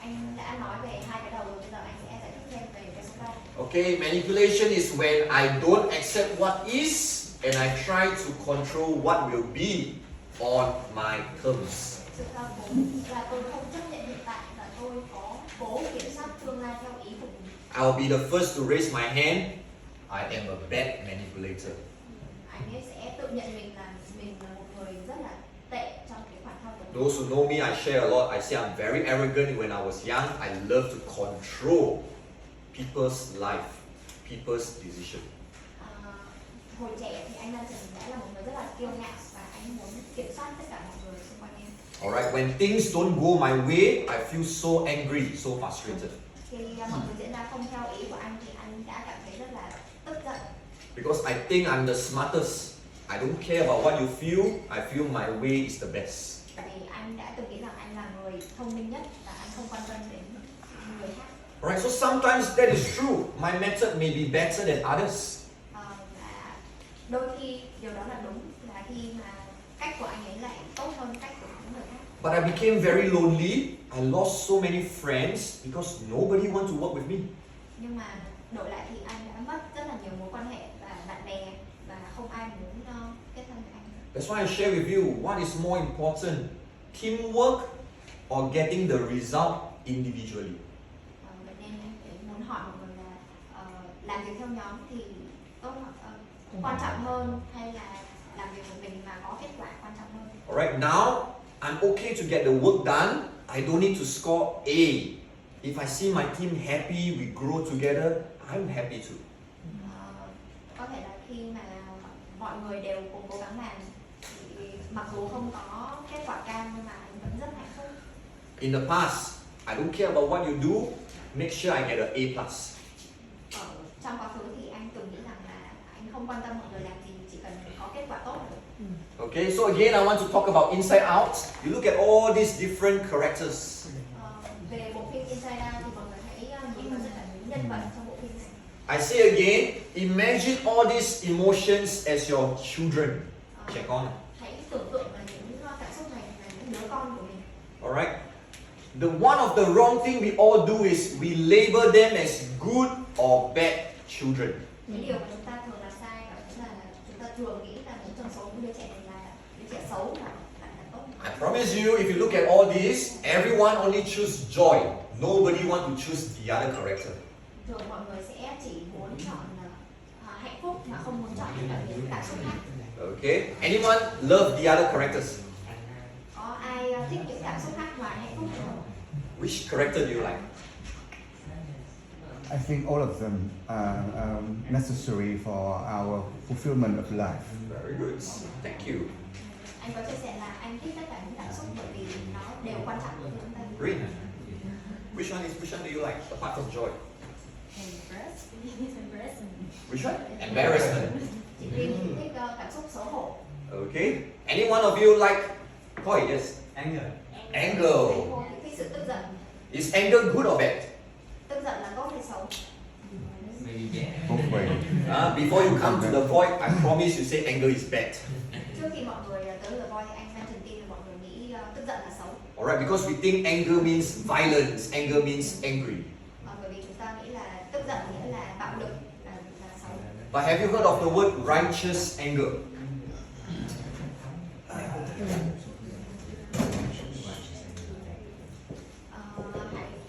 Anh đã nói về 2 cái đầu rồi, bây giờ anh sẽ giải thích thêm về cái số 3. Okay, manipulation is when I don't accept what is and I try to control what will be on my terms. Sự ta vốn là tôi không chấp nhận hiện tại và tôi có cố kiểm soát tương lai theo ý của mình. I'll be the first to raise my hand. I am a bad manipulator. Anh ấy sẽ tự nhận mình là một người rất là tệ trong cái khoản thao túng. Those who know me, I share a lot. I say I'm very arrogant when I was young. I love to control people's life, people's decision. Hồi trẻ thì anh Lan Trần đã là một người rất là kiêu ngạo và anh muốn kiểm soát tất cả mọi người xung quanh em. Alright, when things don't go my way, I feel so angry, so frustrated. Khi mọi người diễn ra không theo ý của anh thì anh đã cảm thấy rất là tức giận. Because I think I'm the smartest. I don't care about what you feel. I feel my way is the best. Tại vì anh đã từng nghĩ rằng anh là người thông minh nhất và anh không quan tâm đến người khác. Alright, so sometimes that is true. My method may be better than others. Đôi khi điều đó là đúng, là khi mà cách của anh ấy lại tốt hơn cách của những người khác. But I became very lonely. I lost so many friends because nobody want to work with me. Nhưng mà đổi lại thì anh đã mất rất là nhiều mối quan hệ và bạn bè và không ai muốn kết thân với anh. That's why I share with you what is more important, teamwork or getting the result individually. Vậy nên anh muốn hỏi mọi người là làm việc theo nhóm thì tốt quan trọng hơn hay là làm việc một mình mà có kết quả quan trọng hơn? Alright, now I'm okay to get the work done. I don't need to score A. If I see my team happy, we grow together, I'm happy too. Có thể là khi mà mọi người đều cùng cố gắng làm thì mặc dù không có kết quả cao nhưng mà anh vẫn rất hạnh phúc. In the past, I don't care about what you do, make sure I get an A+. Trong quá khứ thì anh từng nghĩ rằng là anh không quan tâm mọi người làm gì, chỉ cần có kết quả tốt là được. Okay, so again, I want to talk about Inside Out. You look at all these different characters. Về bộ phim Inside Out thì mọi người hãy nhìn vào tất cả những nhân vật trong bộ phim này. I say again, imagine all these emotions as your children. Trẻ con. Hãy tưởng tượng là những cảm xúc này là những đứa con của mình. Alright? One of the wrong thing we all do is we label them as good or bad children. Cái điều mà chúng ta thường làm sai đó chính là chúng ta thường nghĩ là một trong số những đứa trẻ này là đứa trẻ xấu là tốt. I promise you, if you look at all this, everyone only choose joy. Nobody want to choose the other character. Thường mọi người sẽ chỉ muốn chọn hạnh phúc mà không muốn chọn những cảm xúc khác. Okay? Anyone love the other characters? Có ai thích những cảm xúc khác ngoài hạnh phúc không? Which character do you like? I think all of them are necessary for our fulfillment of life. Very good. Thank you. Anh có chia sẻ là anh thích tất cả những cảm xúc bởi vì nó đều quan trọng với chúng ta. Great. Which one do you like apart from joy? Which one? Embarrassment. Chị Linh thích cảm xúc xấu hổ. Okay. Any one of you like? Oh yes. Anger. Anger. Thích sự tức giận. Is anger good or bad? Tức giận là tốt hay xấu? both way. Before you come to the void, I promise you say anger is bad. Trước khi mọi người tới The Voice, anh Manson tin là mọi người nghĩ tức giận là xấu. Alright, because we think anger means violence, anger means angry. Bởi vì chúng ta nghĩ là tức giận nghĩa là bạo lực, là xấu. But have you heard of the word righteous anger?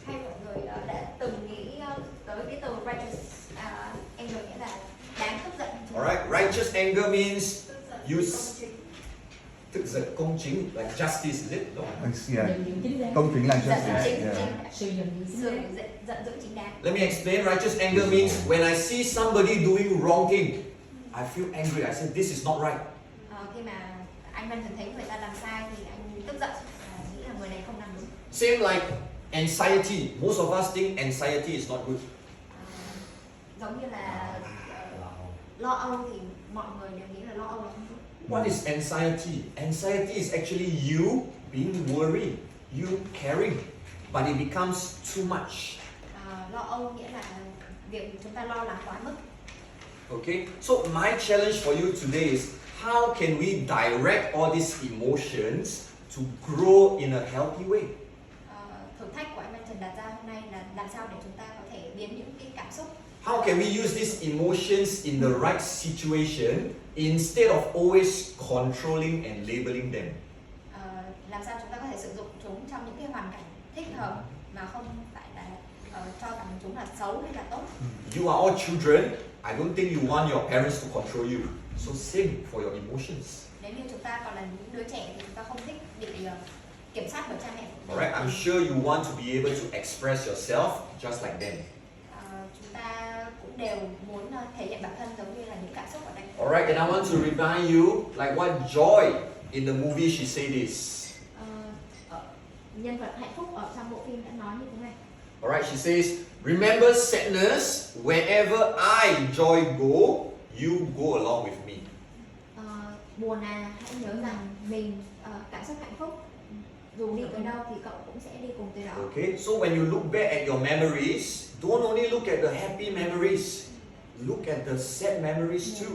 Hay mọi người đã từng nghĩ tới cái từ righteous anger nghĩa là đáng tức giận. Alright, righteous anger means you tức giận công chính, like justice, is it? No. Yeah. Công chính là justice. Chính, Yeah. Sự giận dữ chính đáng. giận dữ chính đáng. Let me explain. Righteous anger means when I see somebody doing wrong thing, I feel angry. I say this is not right. Khi mà anh Manson thấy người ta làm sai thì anh tức giận, nghĩ là người này không làm đúng. Same like anxiety. Most of us think anxiety is not good. Giống như là lo âu thì mọi người đều nghĩ là lo âu là không tốt. What is anxiety? Anxiety is actually you being worried, you caring, but it becomes too much. Lo âu nghĩa là việc chúng ta lo lắng quá mức. Okay, so my challenge for you today is how can we direct all these emotions to grow in a healthy way? Thử thách của anh Manson đặt ra hôm nay là làm sao để chúng ta có thể biến những cái cảm xúc. How can we use these emotions in the right situation instead of always controlling and labeling them? Làm sao chúng ta có thể sử dụng chúng trong những cái hoàn cảnh thích hợp mà không phải là cho rằng chúng là xấu hay là tốt. You are all children. I don't think you want your parents to control you. So same for your emotions. Nếu như chúng ta còn là những đứa trẻ thì chúng ta không thích bị kiểm soát bởi cha mẹ. Alright, I'm sure you want to be able to express yourself just like them. Chúng ta cũng đều muốn thể hiện bản thân giống như là những cảm xúc ở đây. Alright, and I want to remind you, like what Joy in the movie she said this. Nhân vật hạnh phúc ở trong bộ phim đã nói như thế này. Alright, she says, remember sadness, wherever I, Joy, go, you go along with me. Buồn là hãy nhớ rằng mình cảm xúc hạnh phúc, dù đi tới đâu thì cậu cũng sẽ đi cùng tới đó. Okay, so when you look back at your memories, don't only look at the happy memories, look at the sad memories too.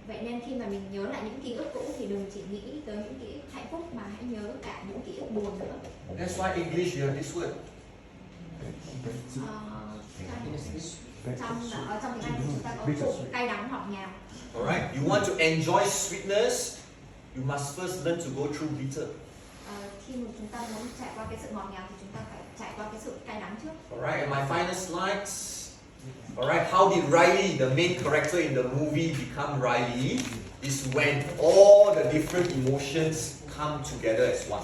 Vậy nên khi mà mình nhớ lại những ký ức cũ thì đừng chỉ nghĩ tới những ký ức hạnh phúc mà hãy nhớ cả những ký ức buồn nữa. That's why English you have this word. Trong tiếng Anh thì chúng ta có củ cay đắng ngọt ngào. Alright, you want to enjoy sweetness, you must first learn to go through bitter. Khi mà chúng ta muốn trải qua cái sự ngọt ngào thì chúng ta phải trải qua cái sự cay đắng trước. Alright, and my final slides. Alright, how did Riley, the main character in the movie, become Riley? Is when all the different emotions come together as one.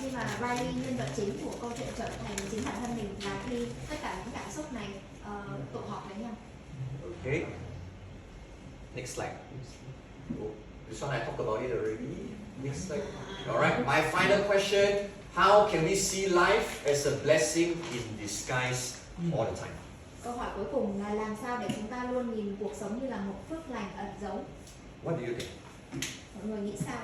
Khi mà Riley, nhân vật chính của câu chuyện trở thành chính bản thân mình là khi tất cả những cảm xúc này tụ họp với nhau. Okay. Next slide. Oh, this one I talked about it already. Next slide. Alright, my final question. How can we see life as a blessing in disguise all the time? Câu hỏi cuối cùng là làm sao để chúng ta luôn nhìn cuộc sống như là một phước lành ẩn giấu. What do you think? Mọi người nghĩ sao?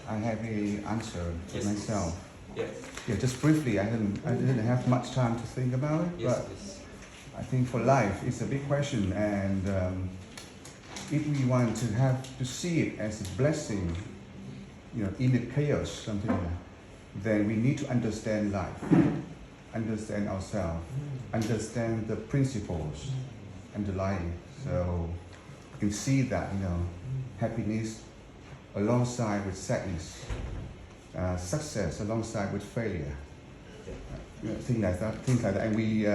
I have the answer to Yes, myself. Yes. Yeah, just briefly. I didn't have much time to think about it, Yes, but yes. I think for life it's a big question, and if we want to have to see it as a blessing, you know, in the chaos, something like that, then we need to understand life, understand ourselves, understand the principles underlying. So you can see that, you know, happiness alongside with sadness, success alongside with failure, things like that, and we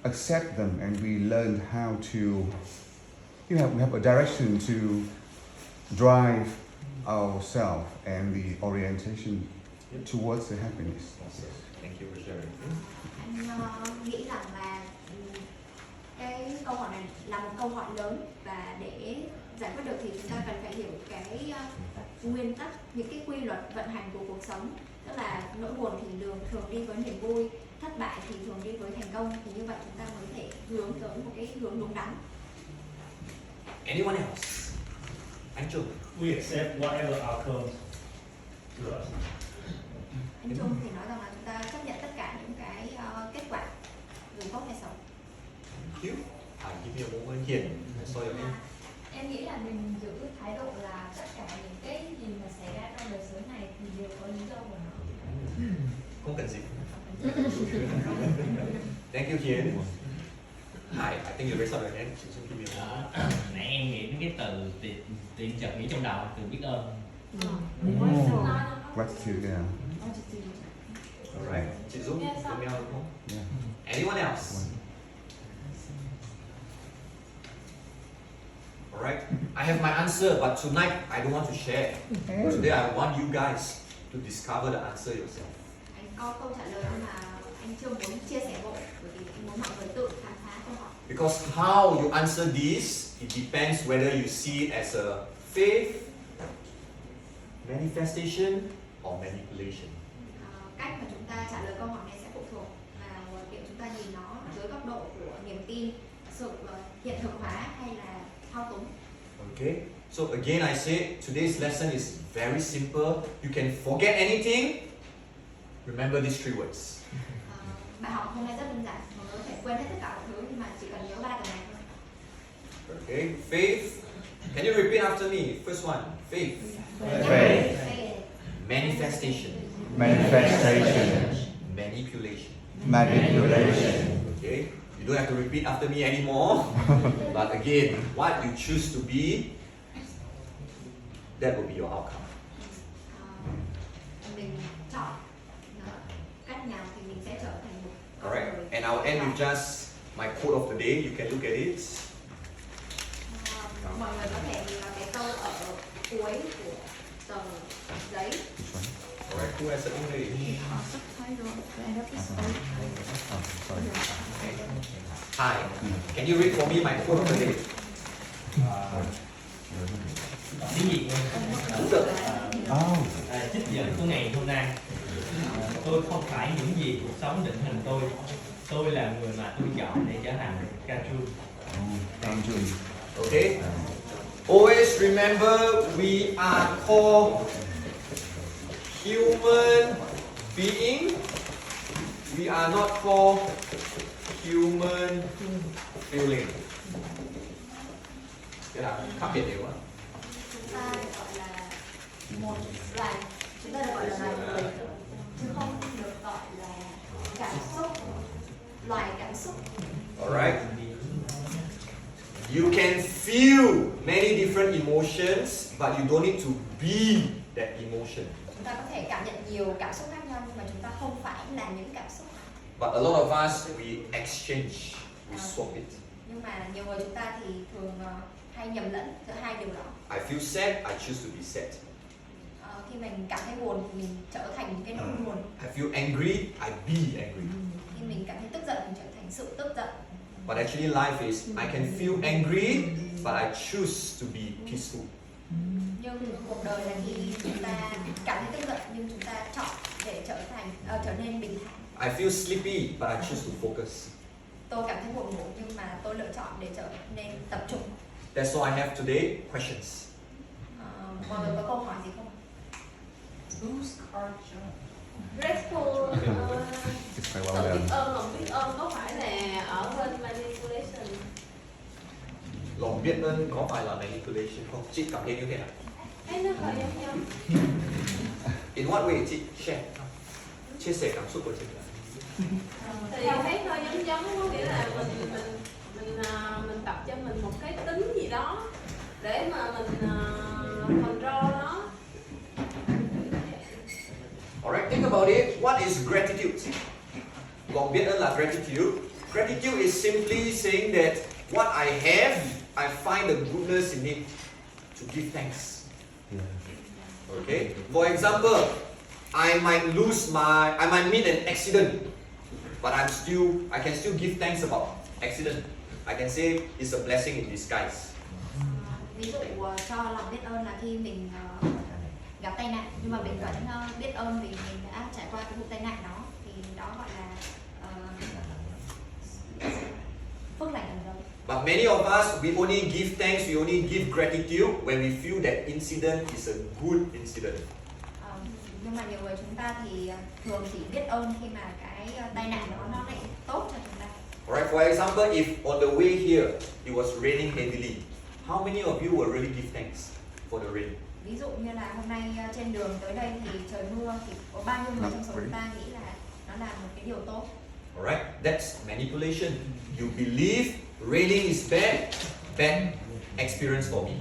accept them, and we learn how to, we have a direction to drive ourselves and the orientation towards the happiness. Thank you for sharing. Anh nghĩ rằng là cái câu hỏi này là một câu hỏi lớn, và để giải quyết được thì chúng ta cần phải hiểu cái nguyên tắc, những cái quy luật vận hành của cuộc sống. Tức là nỗi buồn thì thường đi với niềm vui, thất bại thì thường đi với thành công, thì như vậy chúng ta mới thể hướng tới một cái hướng đúng đắn. Anyone else? Anh Trung. We accept whatever outcomes to us. Anh Trung thì nói rằng là chúng ta chấp nhận tất cả những cái kết quả dù tốt hay xấu. Thank you. Give me a moment here. I saw your hand. Em nghĩ là mình giữ thái độ là tất cả những cái gì mà xảy ra trong đời sống này thì đều có lý do của nó. Không cần gì. Thank you, Hiền. Hi, I think you raised up your hand. Just give me a moment. Nãy em nghĩ đến cái từ tiện chợt nghĩ trong đầu từ biết ơn. Gratitude, yeah. Alright. Chị giúp me out đúng không? Yeah. Anyone else? Alright. I have my answer, but tonight I don't want to share. Today I want you guys to discover the answer yourself. Anh có câu trả lời mà anh chưa muốn chia sẻ vội bởi vì anh muốn mọi người tự khám phá câu hỏi. Because how you answer this, it depends whether you see it as a faith, manifestation, or manipulation. Cách mà chúng ta trả lời câu hỏi này sẽ phụ thuộc vào việc chúng ta nhìn nó dưới góc độ của niềm tin, sự hiện thực hóa hay là thao túng. Okay, so again I say today's lesson is very simple. You can forget anything. Remember these three words. Bài học hôm nay rất đơn giản, mọi người có thể quên hết tất cả mọi thứ nhưng mà chỉ cần nhớ 3 từ này thôi. Okay, faith. Can you repeat after me? First one, faith. Faith. Manifestation. Manifestation. Manipulation. Manipulation. Okay, you don't have to repeat after me anymore. But again, what you choose to be, that will be your outcome. Mình chọn cách nào thì mình sẽ trở thành một con Alright, người. and I'll end with just my quote of the day. You can look at it. Mọi người có thể nhìn vào cái câu ở cuối của tờ giấy. Alright, who has an English? Hi, can you read for me my quote of the day? Tiếng Việt trích dẫn của ngày hôm nay. Tôi không phải những gì cuộc sống định hình tôi là người mà tôi chọn để trở thành CarlJung. Okay. Always remember we are called human being. We are not called human feeling. Cái nào khác biệt nhiều quá. Chúng ta được gọi là một loài, chúng ta được gọi là loài người chứ không được gọi là cảm xúc, loài cảm xúc. Alright. You can feel many different emotions, but you don't need to be that emotion. Chúng ta có thể cảm nhận nhiều cảm xúc khác nhau nhưng mà chúng ta không phải là những cảm xúc. But a lot of us, we exchange, we swap it. Nhưng mà nhiều người chúng ta thì thường hay nhầm lẫn giữa hai điều đó. I feel sad, I choose to be sad. Khi mình cảm thấy buồn thì mình trở thành cái nỗi buồn. I feel angry, I be angry. Khi mình cảm thấy tức giận mình trở thành sự tức giận. But actually life is, I can feel angry, but I choose to be peaceful. Nhưng cuộc đời là khi chúng ta cảm thấy tức giận nhưng chúng ta chọn để trở nên bình thản. I feel sleepy, but I choose to focus. Tôi cảm thấy buồn ngủ nhưng mà tôi lựa chọn để trở nên tập trung. That's all I have today. Questions? Mọi người có câu hỏi gì không? Who's CarlJung? Grateful. It's quite Sự well biết done. ơn, lòng biết ơn có phải là ở bên manipulation? Lòng biết ơn có phải là manipulation không? Chị cảm thấy như thế nào? Thấy nó hơi giống giống. In what way chị share? Chia sẻ cảm xúc của chị. Thì em thấy hơi giống giống, có nghĩa là mình tập cho mình một cái tính gì đó để mà mình control nó. Alright, think about it. What is gratitude? Lòng biết ơn là gratitude. Gratitude is simply saying that what I have, I find the goodness in it to give thanks. Okay. For example, I might meet an accident, but I can still give thanks about accident. I can say it's a blessing in disguise. Ví dụ cho lòng biết ơn là khi mình gặp tai nạn nhưng mà mình vẫn biết ơn vì mình đã trải qua cái vụ tai nạn đó thì đó gọi là phước lành ẩn giấu. But many of us, we only give thanks, we only give gratitude when we feel that incident is a good incident. Nhưng mà nhiều người chúng ta thì thường chỉ biết ơn khi mà cái tai nạn đó nó lại tốt cho chúng ta. Alright, for example, if on the way here it was raining heavily, how many of you will really give thanks for the rain? Ví dụ như là hôm nay trên đường tới đây thì trời mưa thì có bao nhiêu người trong số chúng ta nghĩ là nó là một cái điều tốt. Alright, that's manipulation. You believe raining is bad, bad experience for me.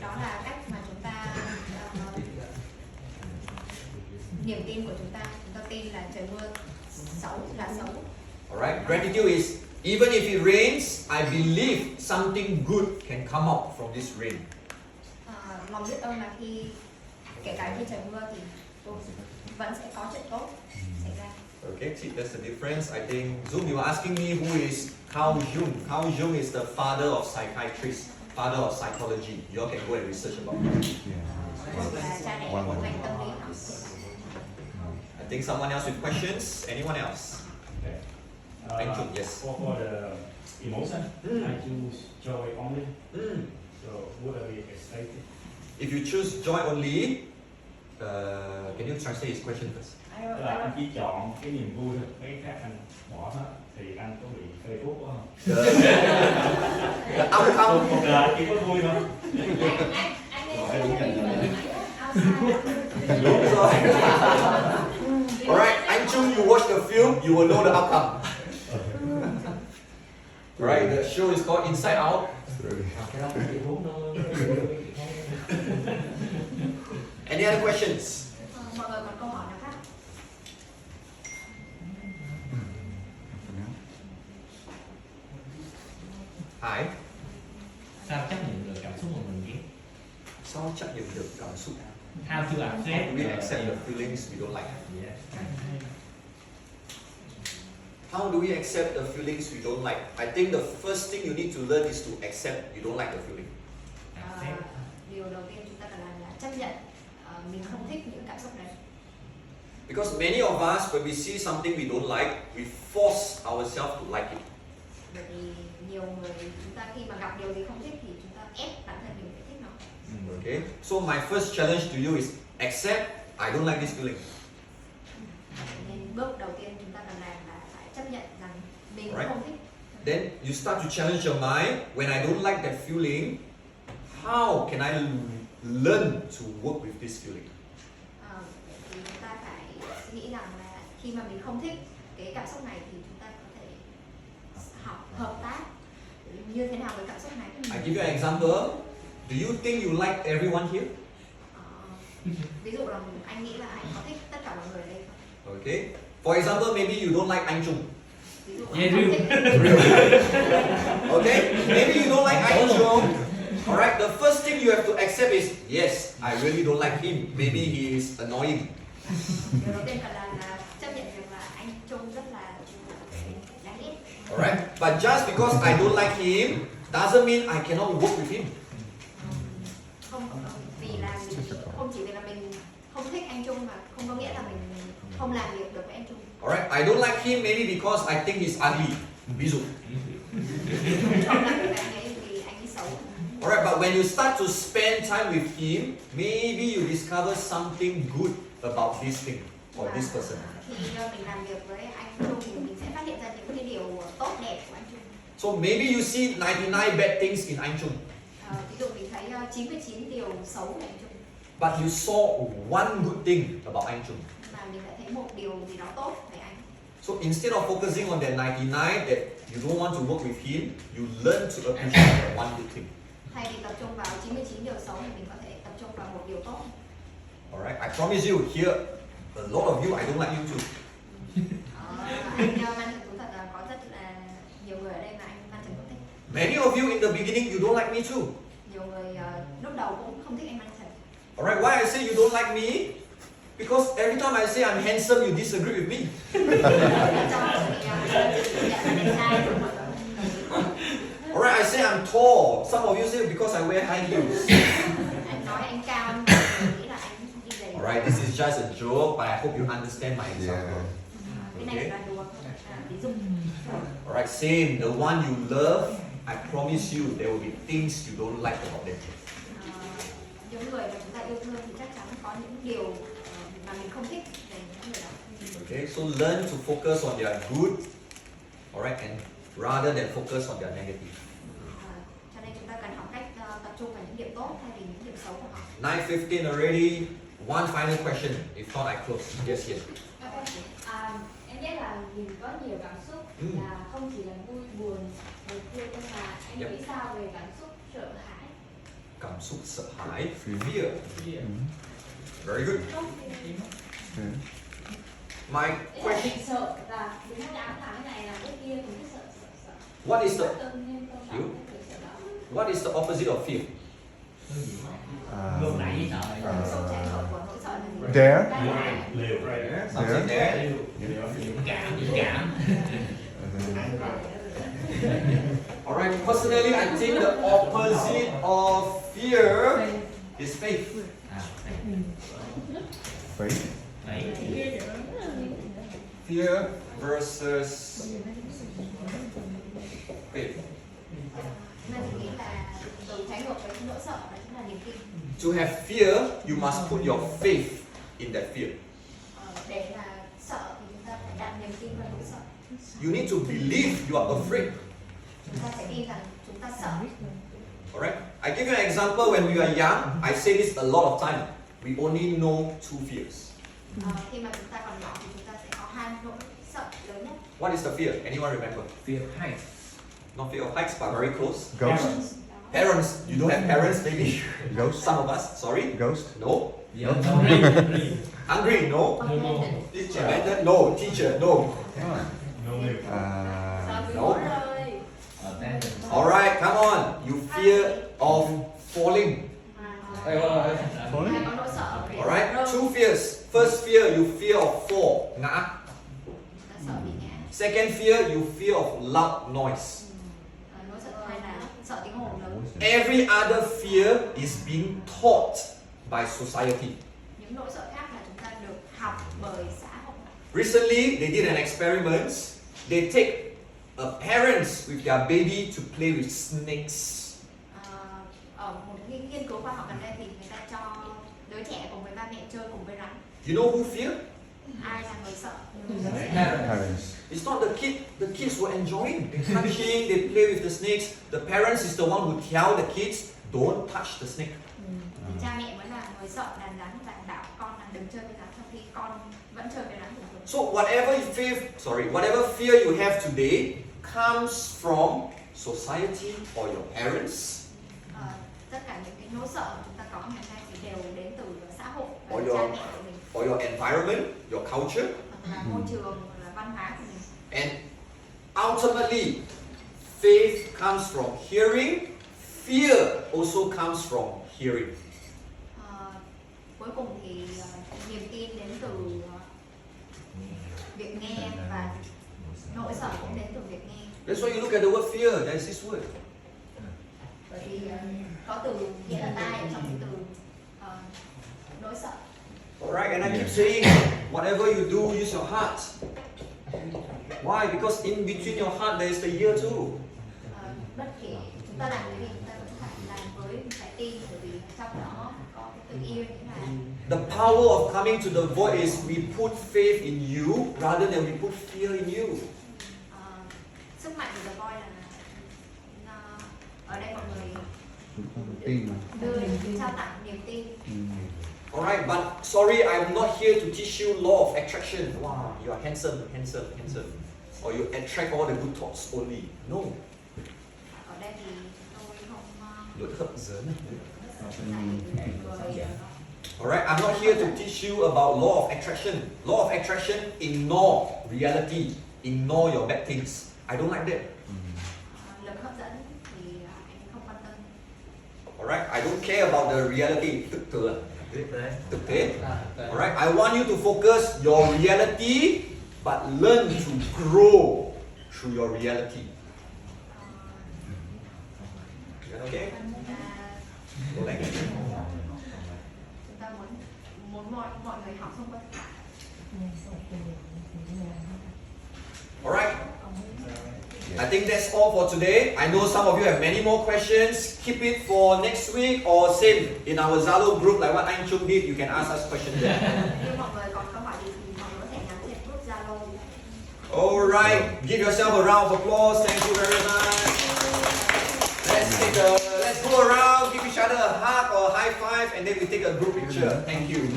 Đó là cách mà chúng ta niềm tin của chúng ta tin là trời mưa xấu là xấu. Alright, gratitude is even if it rains, I believe something good can come out from this rain. Lòng biết ơn là khi kể cả khi trời mưa thì vẫn sẽ có chuyện tốt xảy ra. Okay, see, that's the difference. I think Zoom, you were asking me who is CarlJung. CarlJung is the father of psychiatrists, father of psychology. You all can go and research about it. Là cha đẻ của ngành tâm lý học. I think someone else with questions. Anyone else? Okay. Anh Trung, yes. For the emotion, I choose joy only. So what are we expecting? If you choose joy only, can you translate his question first? Tức là anh chỉ chọn cái niềm vui thôi, cái khác anh bỏ hết, thì anh có bị phê thuốc quá không? Âm không? Cuộc đời chỉ có vui thôi. Đúng rồi. Alright, anh Trung, you watch the film, you will know the outcome. Alright, the show is called Inside Out. Any other questions? Mọi người còn câu hỏi nào khác? Hải, Sao chấp nhận được cảm xúc mà mình ghét? sao chấp nhận được cảm xúc? How to accept? We accept the feelings we don't like. Yes. How do we accept the feelings we don't like? I think the first thing you need to learn is to accept you don't like the feeling. Điều đầu tiên chúng ta cần làm là chấp nhận mình không thích những cảm xúc đấy. Because many of us, when we see something we don't like, we force ourselves to like it. Bởi vì nhiều người chúng ta khi mà gặp điều gì không thích thì chúng ta ép bản thân mình phải thích nó. Okay. So my first challenge to you is accept I don't like this feeling. Nên bước đầu tiên chúng ta cần làm là phải chấp nhận rằng mình Right. không thích. Then you start to challenge your mind. When I don't like that feeling, how can I learn to work with this feeling? Thì chúng ta phải nghĩ rằng là khi mà mình không thích cái cảm xúc này thì chúng ta có thể học hợp tác như thế nào với cảm xúc này. I give you an example. Do you think you like everyone here? Ví dụ là anh nghĩ là anh có thích tất cả mọi người ở đây không? Okay. For example, maybe you don't like anh Trung. Ví dụ Yeah, anh không thích Okay. Maybe you don't like anh Trung. Alright. The first thing you have to accept is yes, I really don't like him. Maybe he is annoying. điều đầu tiên cần làm là chấp nhận việc là anh Trung rất là đáng ghét. Alright. But just because I don't like him doesn't mean I cannot work with him. Không vì là mình không chỉ vì là mình không thích anh Trung mà không có nghĩa là mình không làm việc được với anh Trung. Alright. I don't like him maybe because I think he's ugly. Ví dụ. Không làm việc với anh ấy vì anh ấy xấu. Alright, but when you start to spend time with him, maybe you discover something good about this thing or this person. Khi mình làm việc với anh Trung thì mình sẽ phát hiện ra những cái điều tốt đẹp của anh Trung. So maybe you see 99 bad things in anh Trung, Ví dụ mình thấy 99 điều xấu của anh Trung, but you saw one good thing about anh Trung. mà mình đã thấy một điều gì đó tốt về anh. So instead of focusing on that 99 that you don't want to work with him, you learn to appreciate that one good thing. Thay vì tập trung vào 99 điều xấu thì mình có thể tập trung vào một điều tốt. Alright, I promise you here, a lot of you, I don't like you too. Anh Văn Trần thú thật là có rất là nhiều người ở đây mà anh Văn Trần không thích. Many of you in the beginning, you don't like me too. Nhiều người lúc đầu cũng không thích anh Văn Trần. Alright, why I say you don't like me? Because every time I say I'm handsome, you disagree with me. Alright, I say I'm tall. Some of you say because I wear high heels. Anh nói anh cao nhưng mà mình nghĩ là anh đi giày. Alright, this is just a joke, but I hope you understand my example. Cái này là đùa, ví dụ. Alright, same. The one you love, I promise you, there will be things you don't like about them. Giống như người mà chúng ta yêu thương thì chắc chắn có những điều mà mình không thích về những người đó. Okay, so learn to focus on their good, alright, and rather than focus on their negative. Cho nên chúng ta cần học cách tập trung vào những điểm tốt thay vì những điểm xấu của họ. 9:15 already. One final question. If not, I close. Yes, yes. Em biết là mình có nhiều cảm xúc là không chỉ là vui buồn này kia, nhưng mà anh nghĩ sao về cảm xúc sợ hãi? Cảm xúc sợ hãi, fear. Very good. My Ý là question. mình sợ là mình hay ám thẳng cái này là cái kia, mình cứ sợ. What is the Nên không hiểu? phải sợ đó. What is the opposite of fear? Lúc nãy sợ Cảm xúc trái ngược của nỗi sợ là gì? Dare. Something there. dũng cảm. Alright, personally, I think the opposite of fear is faith. Faith. Fear versus faith. Nên mình nghĩ là từ trái ngược với nỗi sợ đó chính là niềm tin. To have fear, you must put your faith in that fear. Để là sợ thì chúng ta phải đặt niềm tin vào nỗi sợ. You need to believe you are afraid. Chúng ta phải tin rằng chúng ta sợ. Alright? I give you an example. When we are young, I say this a lot of time. We only know two fears. Khi mà chúng ta còn nhỏ thì chúng ta sẽ có hai nỗi sợ lớn nhất. What is the fear? Anyone remember? Fear of heights. Not fear of heights, but very close. Ghost. Parents. You don't have parents, maybe. Ghost. Some of us. Sorry. Ghost. No. Hungry. Hungry. No. Teacher. Abandoned? No. Teacher. No. No. Alright, come on. You fear of falling. Hai có nỗi sợ về Alright, rơi. two fears. First fear, you fear of fall, ngã. Chúng ta sợ bị ngã. Second fear, you fear of loud noise. Nỗi sợ thứ hai là sợ tiếng ồn lớn. Every other fear is being taught by society. Những nỗi sợ khác là chúng ta được học bởi xã hội. Recently, they did an experiment. They take parents with their baby to play with snakes. Ở một nghiên cứu khoa học gần đây thì người ta cho đứa trẻ cùng với ba mẹ chơi cùng với rắn. You know who fear? Ai là người sợ? Parents. It's not the kid. The kids were enjoying. They're touching, they play with the snakes. The parents is the one who tell the kids, don't touch the snake. Thì cha mẹ mới là người sợ đàn rắn và bảo con là đừng chơi với rắn, trong khi con vẫn chơi với rắn bình thường. So whatever fear you have today comes from society or your parents. Tất cả những cái nỗi sợ mà chúng ta có ngày nay thì đều đến từ xã hội và Or cha your, mẹ của mình, or your environment, your culture. hoặc là môi trường, hoặc là văn hóa của mình. And ultimately, faith comes from hearing. Fear also comes from hearing. Cuối cùng thì niềm tin đến từ việc nghe và nỗi sợ cũng đến từ việc nghe. That's why you look at the word fear. There's this word. Bởi vì có từ nghĩa là tai ở trong cái từ nỗi sợ. Alright, and I keep saying, whatever you do, use your heart. Why? Because in between your heart there is the ear too. Bất kể chúng ta làm cái gì, chúng ta cũng phải làm với trái tim, bởi vì trong đó có cái từ ear nghĩa là The power of coming to the void is we put faith in you rather than we put fear in you. sức mạnh của the void là ở đây mọi người Tin. đưa trao tặng niềm tin. Alright, but sorry, I'm not here to teach you law of attraction. Wow, you are handsome, handsome, handsome. Or you attract all the good thoughts only. No. Ở đây thì tôi không Luật hấp dẫn. người Alright, I'm not here to teach you about law of attraction. Law of attraction, ignore reality. Ignore your bad things. I don't like that. lực hấp dẫn thì anh không quan tâm. Alright, I don't care about the reality. Thực tế. Alright, I want you to focus your reality, but learn to grow through your reality. Is that okay? Go like that. Chúng ta muốn mọi người học xung quanh tất cả. Alright. I think that's all for today. I know some of you have many more questions. Keep it for next week or same in our Zalo group like what anh Chung did. You can ask us questions there. Nếu mọi người còn câu hỏi gì thì mọi người có thể nhắn trên group Zalo. Alright, give yourself a round of applause. Thank you very much. Let's go around, give each other a hug or a high five, and then we take a group picture. Thank you.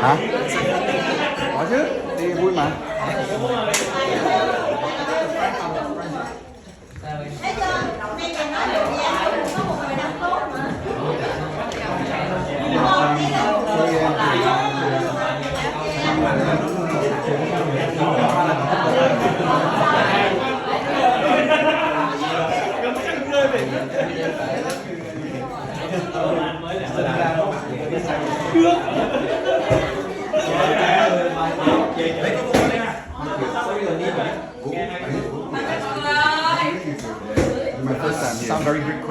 Hả? Có chứ, đi vui mà. Thấy chưa? Mấy người nói được gì anh? Có một người đang tốt mà. My first time here. Sound very good question.